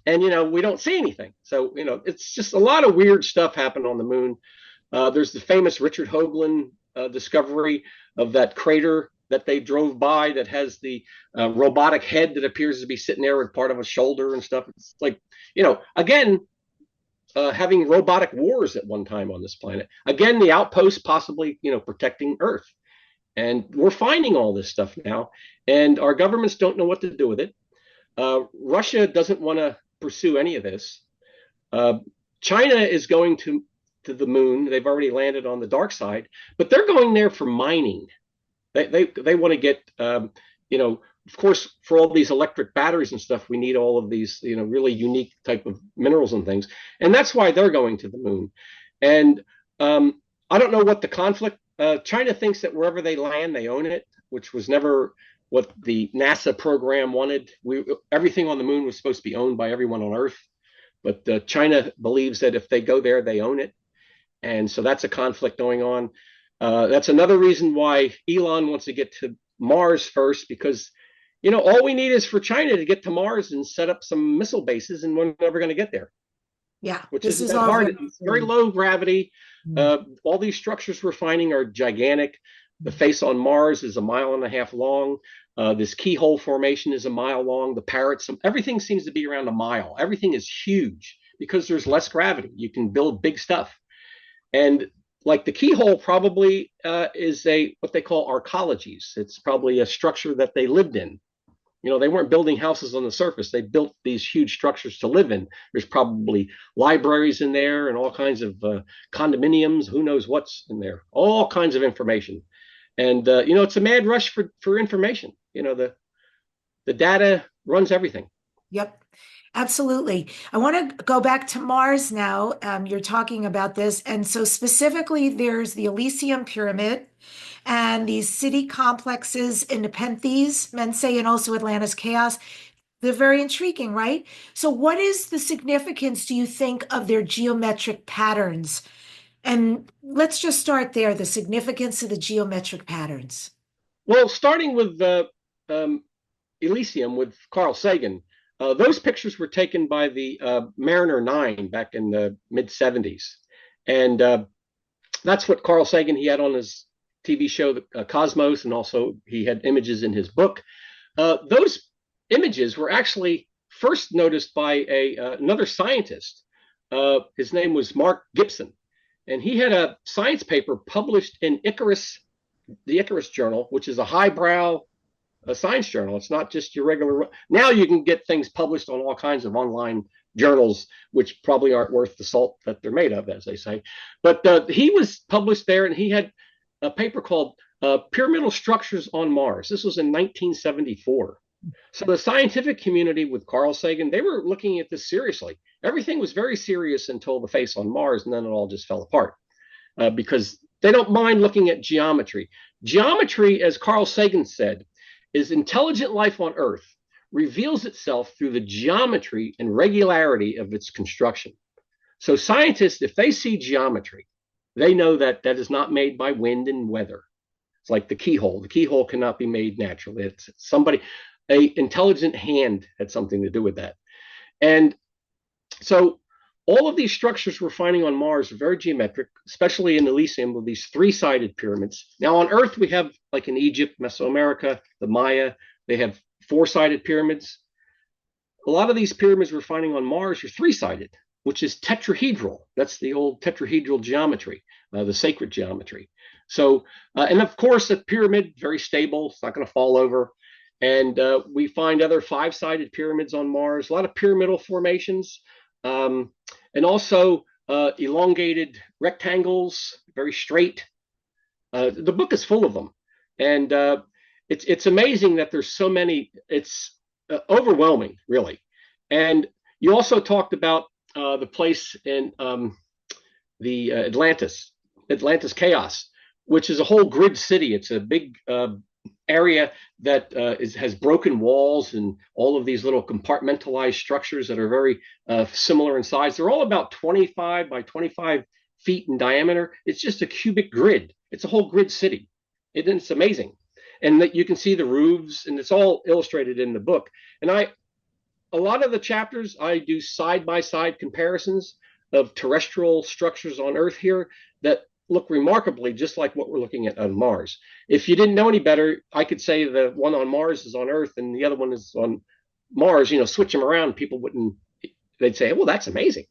And we don't see anything. So it's just a lot of weird stuff happened on the moon. There's the famous Richard Hoagland discovery of that crater that they drove by that has the robotic head that appears to be sitting there with part of a shoulder and stuff. It's like, again, having robotic wars at one time on this planet. Again, the outpost possibly, protecting Earth. And we're finding all this stuff now, and our governments don't know what to do with it. Russia doesn't want to pursue any of this. China is going to the moon. They've already landed on the dark side, but they're going there for mining. They want to get, of course, for all these electric batteries and stuff, we need all of these, really unique type of minerals and things. And that's why they're going to the moon. And I don't know what the conflict, China thinks that wherever they land, they own it, which was never what the NASA program wanted. Everything on the moon was supposed to be owned by everyone on Earth. But China believes that if they go there, they own it. And so that's a conflict going on. That's another reason why Elon wants to get to Mars first, because, all we need is for China to get to Mars and set up some missile bases, and we're never going to get there. Yeah, which is hard. It's very low gravity. All these structures we're finding are gigantic. The face on Mars is 1.5 miles long. This keyhole formation is 1 mile long. The Parrot, everything seems to be around 1 mile. Everything is huge because there's less gravity. You can build big stuff. And like the keyhole probably is what they call archaeologies. It's probably a structure that they lived in. They weren't building houses on the surface. They built these huge structures to live in. There's probably libraries in there and all kinds of condominiums. Who knows what's in there? All kinds of information. And, it's a mad rush for information. The data runs everything. Yep. Absolutely. I want to go back to Mars now. You're talking about this. And so specifically, there's the Elysium Pyramid and these city complexes in Nepenthes, Mensae, and also Atlantis Chaos. They're very intriguing, right? So what is the significance, do you think, of their geometric patterns? And let's just start there, the significance of the geometric patterns. Well, starting with Elysium with Carl Sagan, those pictures were taken by the Mariner 9 back in the mid-70s. And that's what Carl Sagan, he had on his TV show, Cosmos, and also he had images in his book. Those images were actually first noticed by another scientist. His name was Mark Gibson. And he had a science paper published in the Icarus Journal, which is a highbrow science journal. It's not just your regular. Now you can get things published on all kinds of online journals, which probably aren't worth the salt that they're made of, as they say. But he was published there, and he had a paper called Pyramidal Structures on Mars. This was in 1974. So the scientific community with Carl Sagan, they were looking at this seriously. Everything was very serious until the face on Mars, and then it all just fell apart because they don't mind looking at geometry. Geometry, as Carl Sagan said, is intelligent life on Earth reveals itself through the geometry and regularity of its construction. So scientists, if they see geometry, they know that that is not made by wind and weather. It's like the keyhole. The keyhole cannot be made naturally. It's an intelligent hand had something to do with that. And so all of these structures we're finding on Mars are very geometric, especially in Elysium with these 3-sided pyramids. Now on Earth, we have, like in Egypt, Mesoamerica, the Maya, they have 4-sided pyramids. A lot of these pyramids we're finding on Mars are 3-sided, which is tetrahedral. That's the old tetrahedral geometry, the sacred geometry. So, and of course, a pyramid, very stable. It's not going to fall over. And we find other 5-sided pyramids on Mars, a lot of pyramidal formations. And also elongated rectangles, very straight. The book is full of them, and it's amazing that there's so many. It's overwhelming, really. And you also talked about the place in the Atlantis Chaos, which is a whole grid city. It's a big area that has broken walls and all of these little compartmentalized structures that are very similar in size. They're all about 25 by 25 feet in diameter. It's just a cubic grid. It's a whole grid city. It's amazing. And that you can see the roofs, and it's all illustrated in the book. And a lot of the chapters, I do side-by-side comparisons of terrestrial structures on Earth here that look remarkably just like what we're looking at on Mars. If you didn't know any better, I could say the one on Mars is on Earth and the other one is on Mars. Switch them around. People wouldn't. They'd say, well, that's amazing.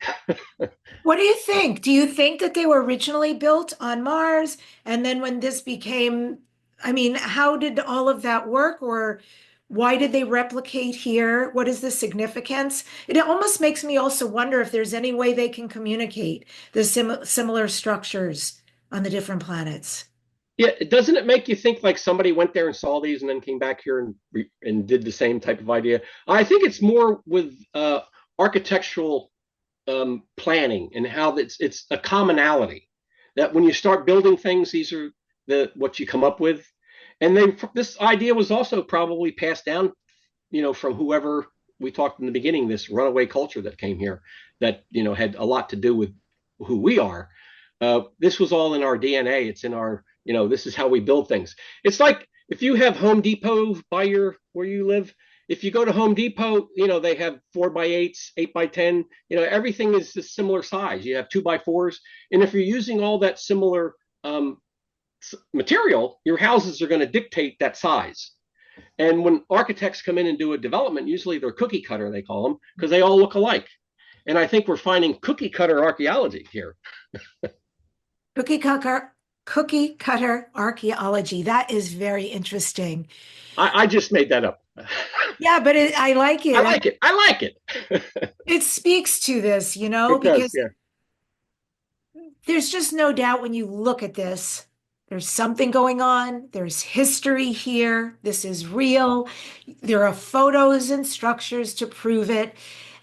What do you think? Do you think that they were originally built on Mars? And then when this became, how did all of that work? Or why did they replicate here? What is the significance? It almost makes me also wonder if there's any way they can communicate the similar structures on the different planets. Yeah, doesn't it make you think like somebody went there and saw these and then came back here and did the same type of idea? I think it's more with architectural planning and how it's a commonality that when you start building things, these are what you come up with. And then this idea was also probably passed down, from whoever we talked in the beginning, this runaway culture that came here that, had a lot to do with who we are. This was all in our DNA. It's in our, this is how we build things. It's like if you have Home Depot by where you live, if you go to Home Depot, they have 4x8s, 8x10, everything is a similar size. You have 2x4s. And if you're using all that similar material, your houses are going to dictate that size. And when architects come in and do a development, usually they're cookie cutter, they call them, because they all look alike. And I think we're finding cookie cutter archaeology here. Cookie cutter archaeology. That is very interesting. I just made that up. Yeah, but I like it. I like it. It speaks to this, because there's just no doubt when you look at this, there's something going on. There's history here. This is real. There are photos and structures to prove it.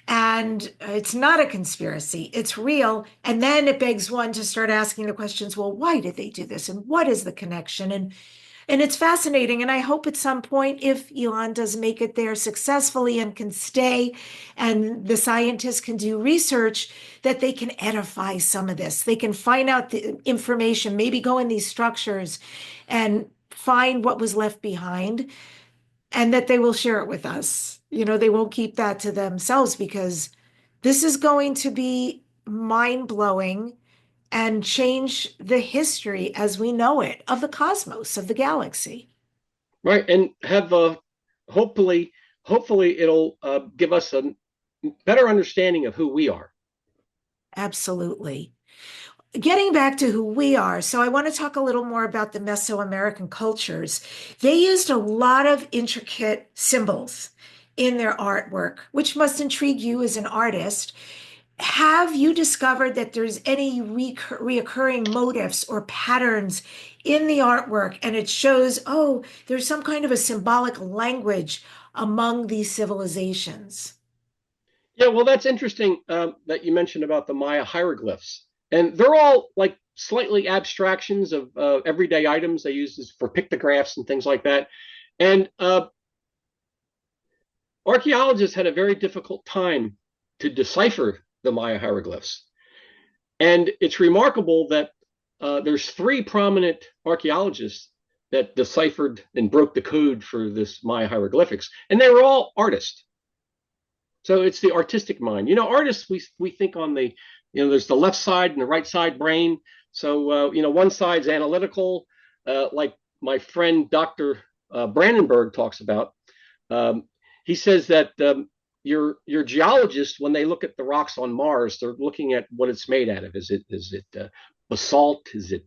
And it's not a conspiracy. It's real. And then it begs one to start asking the questions, well, why did they do this? And what is the connection? And it's fascinating. And I hope at some point, if Elon does make it there successfully and can stay, and the scientists can do research, that they can edify some of this. They can find out the information, maybe go in these structures and find what was left behind, and that they will share it with us. They won't keep that to themselves, because this is going to be mind-blowing and change the history as we know it of the cosmos, of the galaxy. Right. And have hopefully it'll give us a better understanding of who we are. Absolutely. Getting back to who we are, so I want to talk a little more about the Mesoamerican cultures. They used a lot of intricate symbols in their artwork, which must intrigue you as an artist. Have you discovered that there's any reoccurring motifs or patterns in the artwork, and it shows, oh, there's some kind of a symbolic language among these civilizations? Yeah, well, that's interesting that you mentioned about the Maya hieroglyphs. And they're all like slightly abstractions of everyday items they use for pictographs and things like that. And archaeologists had a very difficult time to decipher the Maya hieroglyphs. And it's remarkable that there's 3 prominent archaeologists that deciphered and broke the code for this Maya hieroglyphics. And they were all artists. So it's the artistic mind. Artists, we think on the, there's the left side and the right side brain. So, one side's analytical, like my friend, Dr. Brandenburg talks about. He says that your geologists, when they look at the rocks on Mars, they're looking at what it's made out of. Is it basalt? Is it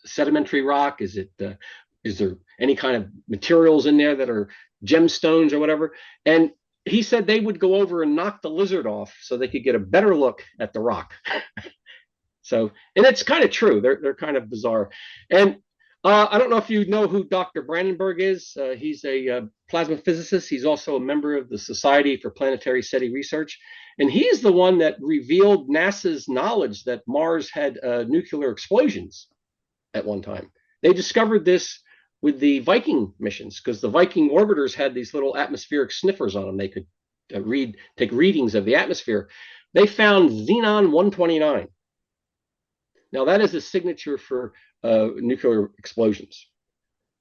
sedimentary rock? Is there any kind of materials in there that are gemstones or whatever? And he said they would go over and knock the lizard off so they could get a better look at the rock. So, and it's kind of true. They're kind of bizarre. And I don't know if you know who Dr. Brandenburg is. He's a plasma physicist. He's also a member of the Society for Planetary SETI Research. And he's the one that revealed NASA's knowledge that Mars had nuclear explosions at one time. They discovered this with the Viking missions because the Viking orbiters had these little atmospheric sniffers on them. They could take readings of the atmosphere. They found xenon 129. Now, that is a signature for nuclear explosions.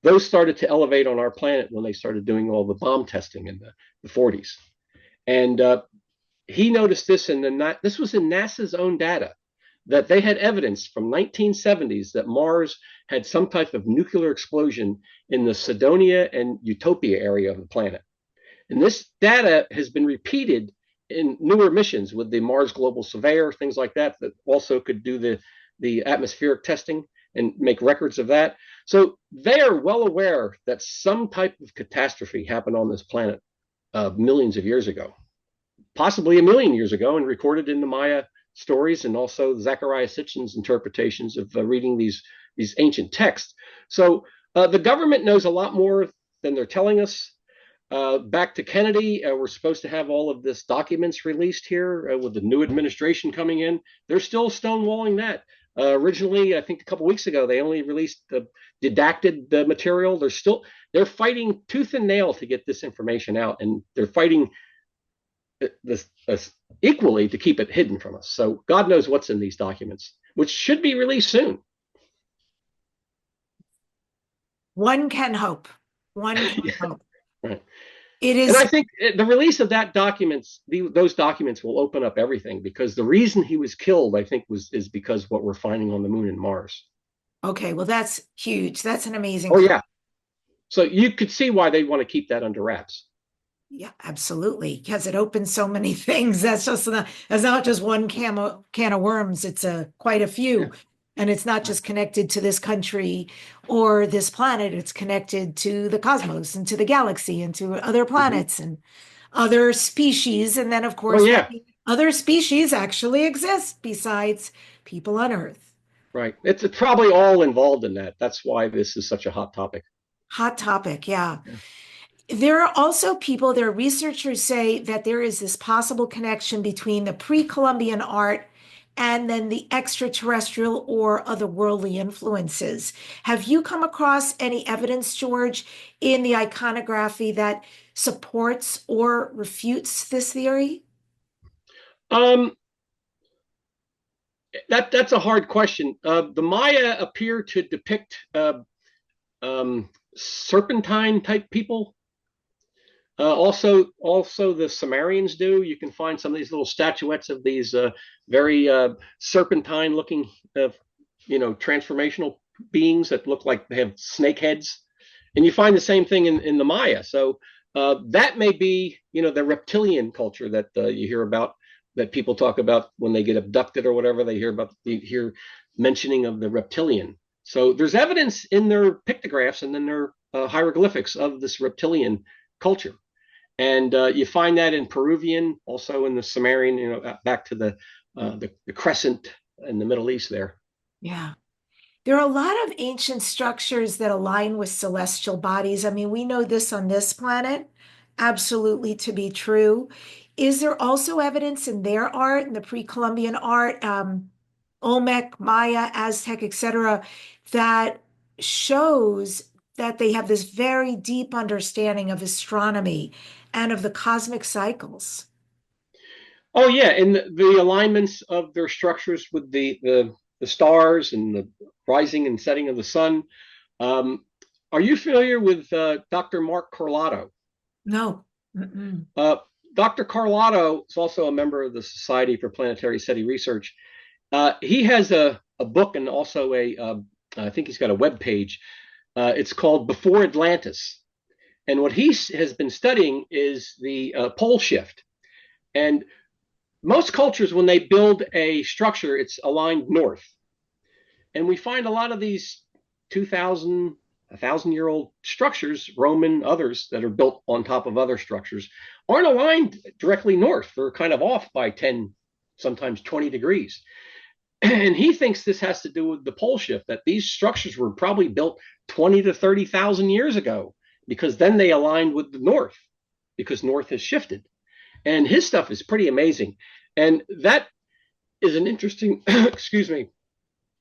Those started to elevate on our planet when they started doing all the bomb testing in the 40s. And he noticed this, this was in NASA's own data, that they had evidence from 1970s that Mars had some type of nuclear explosion in the Sidonia and Utopia area of the planet. And this data has been repeated in newer missions with the Mars Global Surveyor, things like that, that also could do the atmospheric testing and make records of that. So they are well aware that some type of catastrophe happened on this planet millions of years ago, possibly a million years ago, and recorded in the Maya stories and also Zecharia Sitchin's interpretations of reading these ancient texts. So the government knows a lot more than they're telling us. Back to Kennedy, we're supposed to have all of this documents released here with the new administration coming in. They're still stonewalling that. Originally, I think a couple weeks ago, they only released the redacted material. They're fighting tooth and nail to get this information out, and they're fighting this equally to keep it hidden from us. So God knows what's in these documents, which should be released soon. One can hope. One can hope. Right. It is. And I think the release of those documents will open up everything, because the reason he was killed, I think, is because what we're finding on the moon and Mars. Okay, well, that's huge. That's an amazing. Oh, yeah. So you could see why they want to keep that under wraps. Yeah, absolutely, because it opens so many things. That's not just one can of worms. It's quite a few. Yeah. And it's not just connected to this country or this planet. It's connected to the cosmos and to the galaxy and to other planets and other species. And then, of course, other species actually exist besides people on Earth. Right. It's probably all involved in that. That's why this is such a hot topic. Hot topic, yeah. There are researchers say that there is this possible connection between the pre-Columbian art and then the extraterrestrial or otherworldly influences. Have you come across any evidence, George, in the iconography that supports or refutes this theory? That's a hard question. The Maya appear to depict serpentine type people. Also the Sumerians do. You can find some of these little statuettes of these very serpentine looking, transformational beings that look like they have snake heads. And you find the same thing in the Maya. So that may be, the reptilian culture that you hear about, that people talk about when they get abducted or whatever. They hear mentioning of the reptilian. So there's evidence in their pictographs and in their hieroglyphics of this reptilian culture. And you find that in Peruvian, also in the Sumerian, back to the crescent in the Middle East there. Yeah. There are a lot of ancient structures that align with celestial bodies. I mean, we know this on this planet, absolutely to be true. Is there also evidence in their art, in the pre-Columbian art, Olmec, Maya, Aztec, etc., that shows that they have this very deep understanding of astronomy and of the cosmic cycles? Oh, yeah. And the alignments of their structures with the stars and the rising and setting of the sun. Are you familiar with Dr. Mark Carlotto? No. Dr. Carlotto is also a member of the Society for Planetary SETI Research. He has a book and also I think he's got a web page. It's called Before Atlantis. And what he has been studying is the pole shift. And most cultures, when they build a structure, it's aligned north. And we find a lot of these 2,000, 1,000-year-old structures, Roman, others that are built on top of other structures, aren't aligned directly north. They're kind of off by 10, sometimes 20 degrees. And he thinks this has to do with the pole shift, that these structures were probably built 20 to 30,000 years ago, because then they aligned with the north, because north has shifted. And his stuff is pretty amazing. And that is an interesting, excuse me,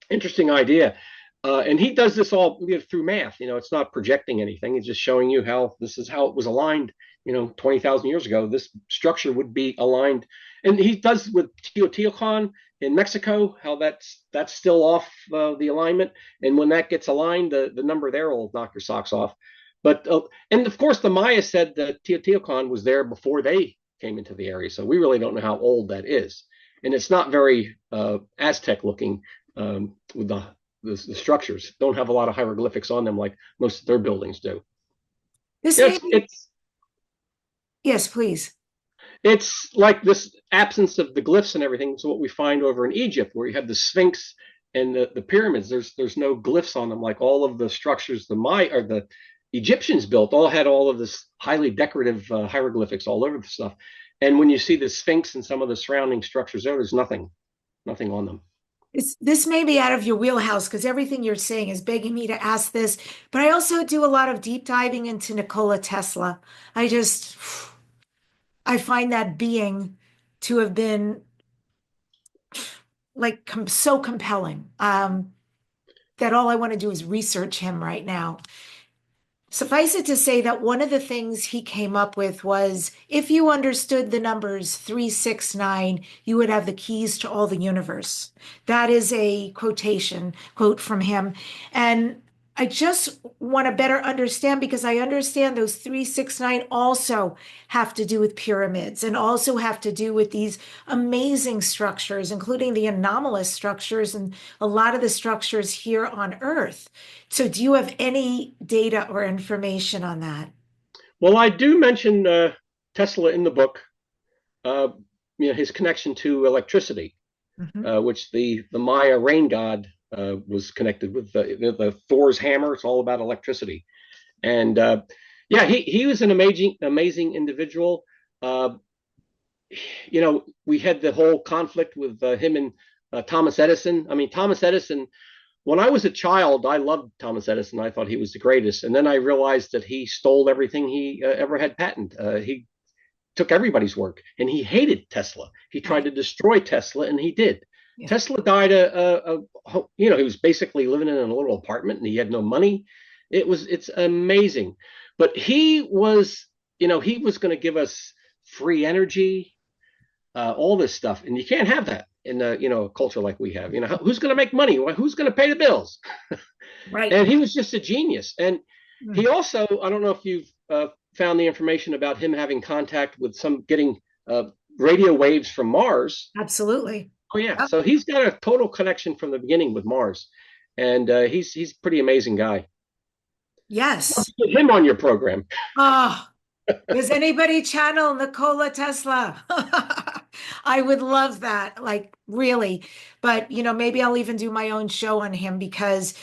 interesting idea. And he does this all through math. It's not projecting anything. It's just showing you how this is how it was aligned. 20,000 years ago, this structure would be aligned. And he does with Teotihuacan in Mexico, how that's still off the alignment. And when that gets aligned, the number there will knock your socks off. But and of course, the Maya said that Teotihuacan was there before they came into the area. So we really don't know how old that is. And it's not very Aztec looking with the structures. Don't have a lot of hieroglyphics on them like most of their buildings do. Yes, please. It's like this absence of the glyphs and everything. So what we find over in Egypt, where you have the Sphinx and the pyramids, there's no glyphs on them, like all of the structures the Egyptians built all had all of this highly decorative hieroglyphics all over the stuff. And when you see the Sphinx and some of the surrounding structures there's nothing on them. This may be out of your wheelhouse because everything you're saying is begging me to ask this, but I also do a lot of deep diving into Nikola Tesla. I find that being to have been like so compelling that all I want to do is research him right now. Suffice it to say that one of the things he came up with was if you understood the numbers 369, you would have the keys to all the universe. That is a quote from him. And I just want to better understand because I understand those 369 also have to do with pyramids and also have to do with these amazing structures, including the anomalous structures and a lot of the structures here on Earth. So do you have any data or information on that? Well, I do mention Tesla in the book, his connection to electricity, which the Maya rain god was connected with the Thor's hammer. It's all about electricity. And he was an amazing individual. We had the whole conflict with him and Thomas Edison. I mean, Thomas Edison, when I was a child, I loved Thomas Edison. I thought he was the greatest. And then I realized that he stole everything he ever had patented. He took everybody's work, and he hated Tesla. He tried to destroy Tesla, and he did. Yeah. Tesla died he was basically living in a little apartment, and he had no money. It's amazing. But he was going to give us free energy, all this stuff, and you can't have that in a culture like we have. Who's going to make money? Who's going to pay the bills? Right. And he was just a genius. And he also, I don't know if you've found the information about him having contact with getting radio waves from Mars. Absolutely. Oh yeah. Yep. So he's got a total connection from the beginning with Mars, and he's a pretty amazing guy. Yes. Let's get him on your program. Oh, does anybody channel Nikola Tesla? I would love that, like really. But maybe I'll even do my own show on him because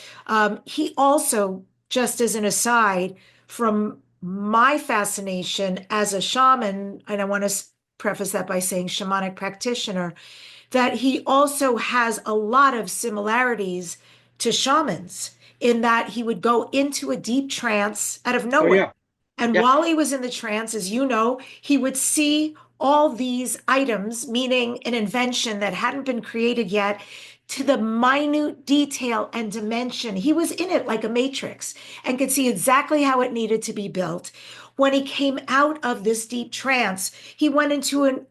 he also, just as an aside, from my fascination as a shaman, and I want to preface that by saying shamanic practitioner, that he also has a lot of similarities to shamans in that he would go into a deep trance out of nowhere. Oh, yeah. And while he was in the trance, as you know, he would see all these items, meaning an invention that hadn't been created yet, to the minute detail and dimension. He was in it like a matrix and could see exactly how it needed to be built. When he came out of this deep trance, he went into an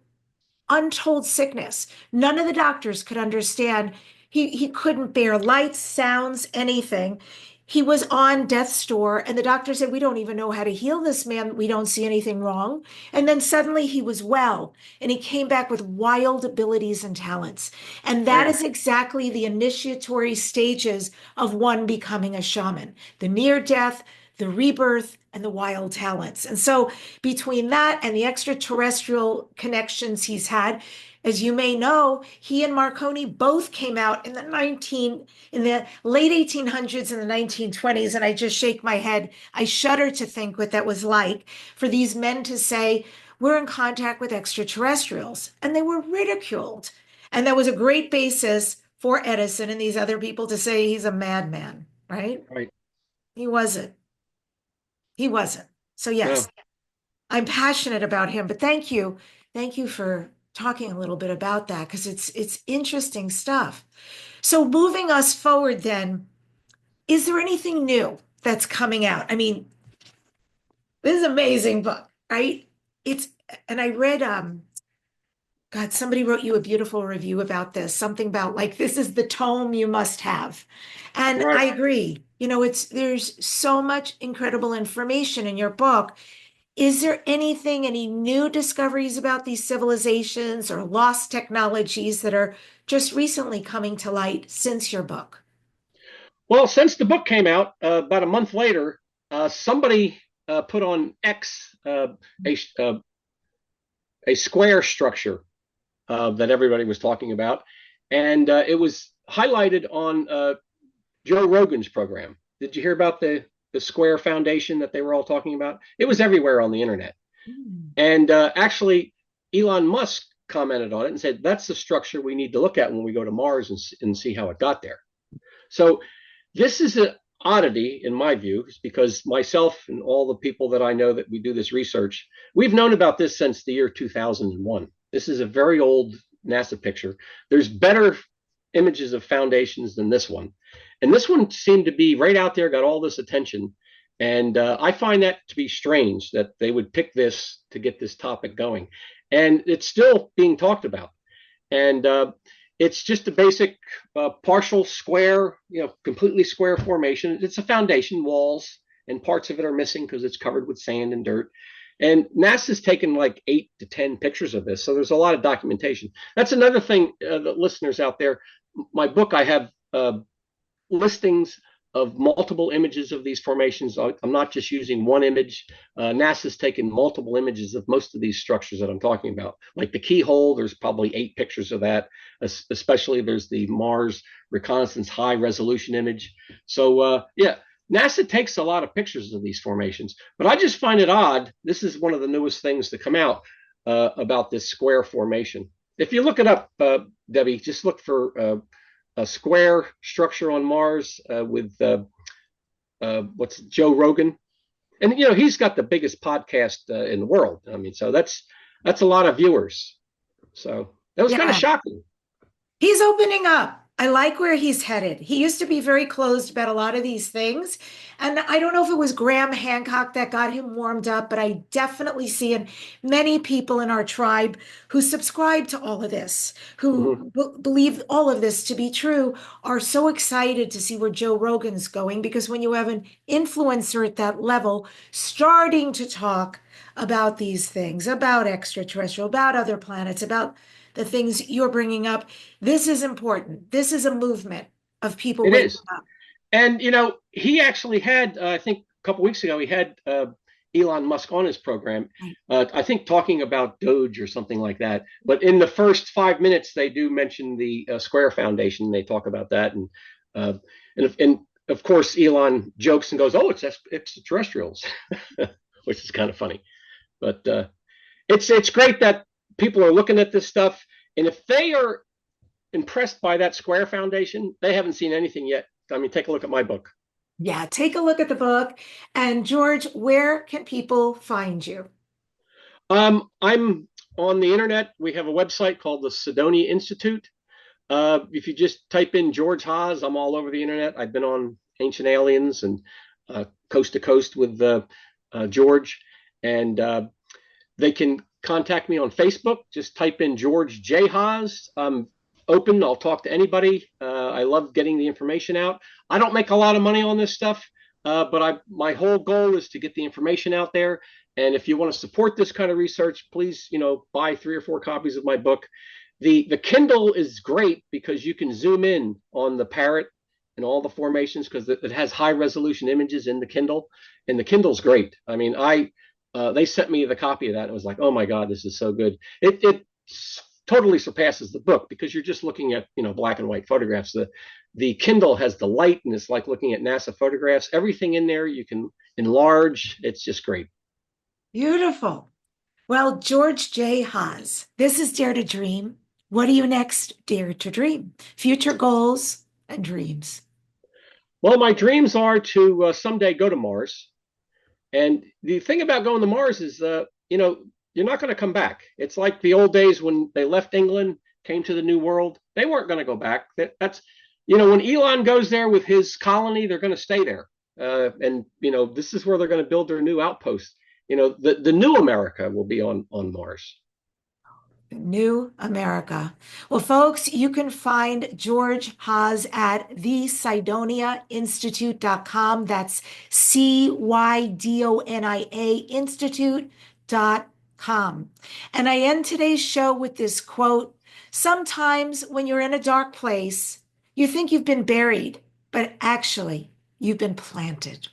untold sickness. None of the doctors could understand. He couldn't bear lights, sounds, anything. He was on death's door, and the doctor said, "We don't even know how to heal this man. We don't see anything wrong." And then suddenly he was well, and he came back with wild abilities and talents. And that is exactly the initiatory stages of one becoming a shaman: the near death, the rebirth, and the wild talents. And so between that and the extraterrestrial connections he's had, as you may know, he and Marconi both came out in the late 1800s and the 1920s, and I just shake my head. I shudder to think what that was like for these men to say, "We're in contact with extraterrestrials," and they were ridiculed. And that was a great basis for Edison and these other people to say he's a madman, right? Right. He wasn't. He wasn't. So No. yes, I'm passionate about him, but thank you. Thank you for talking a little bit about that because it's interesting stuff. So moving us forward then, is there anything new that's coming out? I mean, this is an amazing book, right? It's and I read God, somebody wrote you a beautiful review about this, something about like this is the tome you must have. And Right. I agree. You know, there's so much incredible information in your book. Is there anything, any new discoveries about these civilizations or lost technologies that are just recently coming to light since your book? Well, since the book came out, about a month later, somebody put on X a square structure that everybody was talking about, and it was highlighted on Joe Rogan's program. Did you hear about the Square Foundation that they were all talking about? It was everywhere on the internet, Mm. and actually, Elon Musk commented on it and said that's the structure we need to look at when we go to Mars and see how it got there. So this is an oddity in my view, because myself and all the people that I know that we do this research, we've known about this since the year 2001. This is a very old NASA picture. There's better images of foundations than this one. And this one seemed to be right out there, got all this attention. And I find that to be strange that they would pick this to get this topic going. And it's still being talked about. And it's just a basic partial square, completely square formation. It's a foundation, walls, and parts of it are missing because it's covered with sand and dirt. And NASA's taken like 8 to 10 pictures of this, so there's a lot of documentation. That's another thing, the listeners out there. My book, I have listings of multiple images of these formations. I'm not just using one image. NASA's taken multiple images of most of these structures that I'm talking about. Like the keyhole, there's probably 8 pictures of that. Especially there's the Mars Reconnaissance high resolution image. So yeah, NASA takes a lot of pictures of these formations. But I just find it odd. This is one of the newest things to come out about this square formation. If you look it up, Debbie, just look for a square structure on Mars with what's Joe Rogan, and he's got the biggest podcast in the world. I mean, so that's a lot of viewers. So that was kind of Yeah. shocking. He's opening up. I like where he's headed. He used to be very closed about a lot of these things. And I don't know if it was Graham Hancock that got him warmed up, but I definitely see in many people in our tribe who subscribe to all of this, who Mm-hmm. believe all of this to be true, are so excited to see where Joe Rogan's going. Because when you have an influencer at that level starting to talk about these things, about extraterrestrial, about other planets, about the things you're bringing up. This is important. This is a movement of people It waking is. up. And he actually had, I think a couple weeks ago, he had Elon Musk on his program. Right. I think talking about Doge or something like that. But in the first 5 minutes, they do mention the Square Foundation. They talk about that, uh, and of course, Elon jokes and goes, "Oh, it's extraterrestrials," which is kind of funny. But it's great that people are looking at this stuff, and if they are impressed by that Square Foundation, they haven't seen anything yet. I mean, take a look at my book. Yeah, take a look at the book. And George, where can people find you? I'm on the internet. We have a website called the Sidonia Institute. If you just type in George Haas, I'm all over the internet. I've been on Ancient Aliens and Coast to Coast with George. And they can contact me on Facebook. Just type in George J. Haas. I'm open. I'll talk to anybody. I love getting the information out. I don't make a lot of money on this stuff, but my whole goal is to get the information out there. And if you want to support this kind of research, please, buy 3 or 4 copies of my book. The Kindle is great because you can zoom in on the Parrot and all the formations because it has high resolution images in the Kindle, and the Kindle's great. I mean, they sent me the copy of that and it was like, oh my God, this is so good. It totally surpasses the book because you're just looking at black and white photographs. The Kindle has the light and it's like looking at NASA photographs. Everything in there you can enlarge. It's just great. Beautiful. Well, George J. Haas, this is Dare to Dream. What do you next dare to dream? Future goals and dreams. Well, my dreams are to someday go to Mars. And the thing about going to Mars is, you're not going to come back. It's like the old days when they left England, came to the New World. They weren't going to go back. That's, when Elon goes there with his colony, they're going to stay there. And this is where they're going to build their new outpost. The new America will be on Mars. New America. Well, folks, you can find George Haas at thesidoniainstitute.com. That's CYDONIA Institute.com. And I end today's show with this quote. Sometimes when you're in a dark place, you think you've been buried, but actually you've been planted.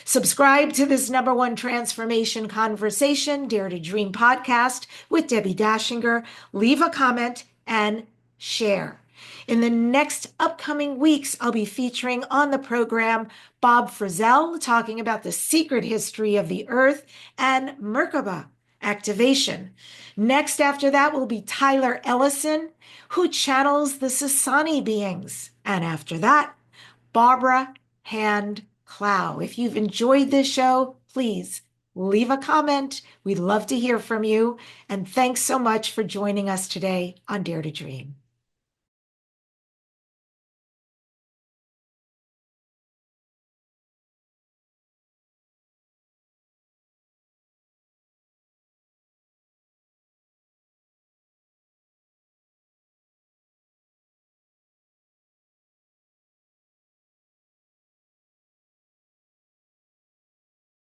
Subscribe to this #1 transformation conversation, Dare to Dream podcast with Debbi Dachinger. Leave a comment and share. In the next upcoming weeks, I'll be featuring on the program Bob Frizzell talking about the secret history of the Earth and Merkaba activation. Next after that will be Tyler Ellison, who channels the Sasani beings. And after that, Barbara Hand Clow. If you've enjoyed this show, please leave a comment. We'd love to hear from you. And thanks so much for joining us today on Dare to Dream.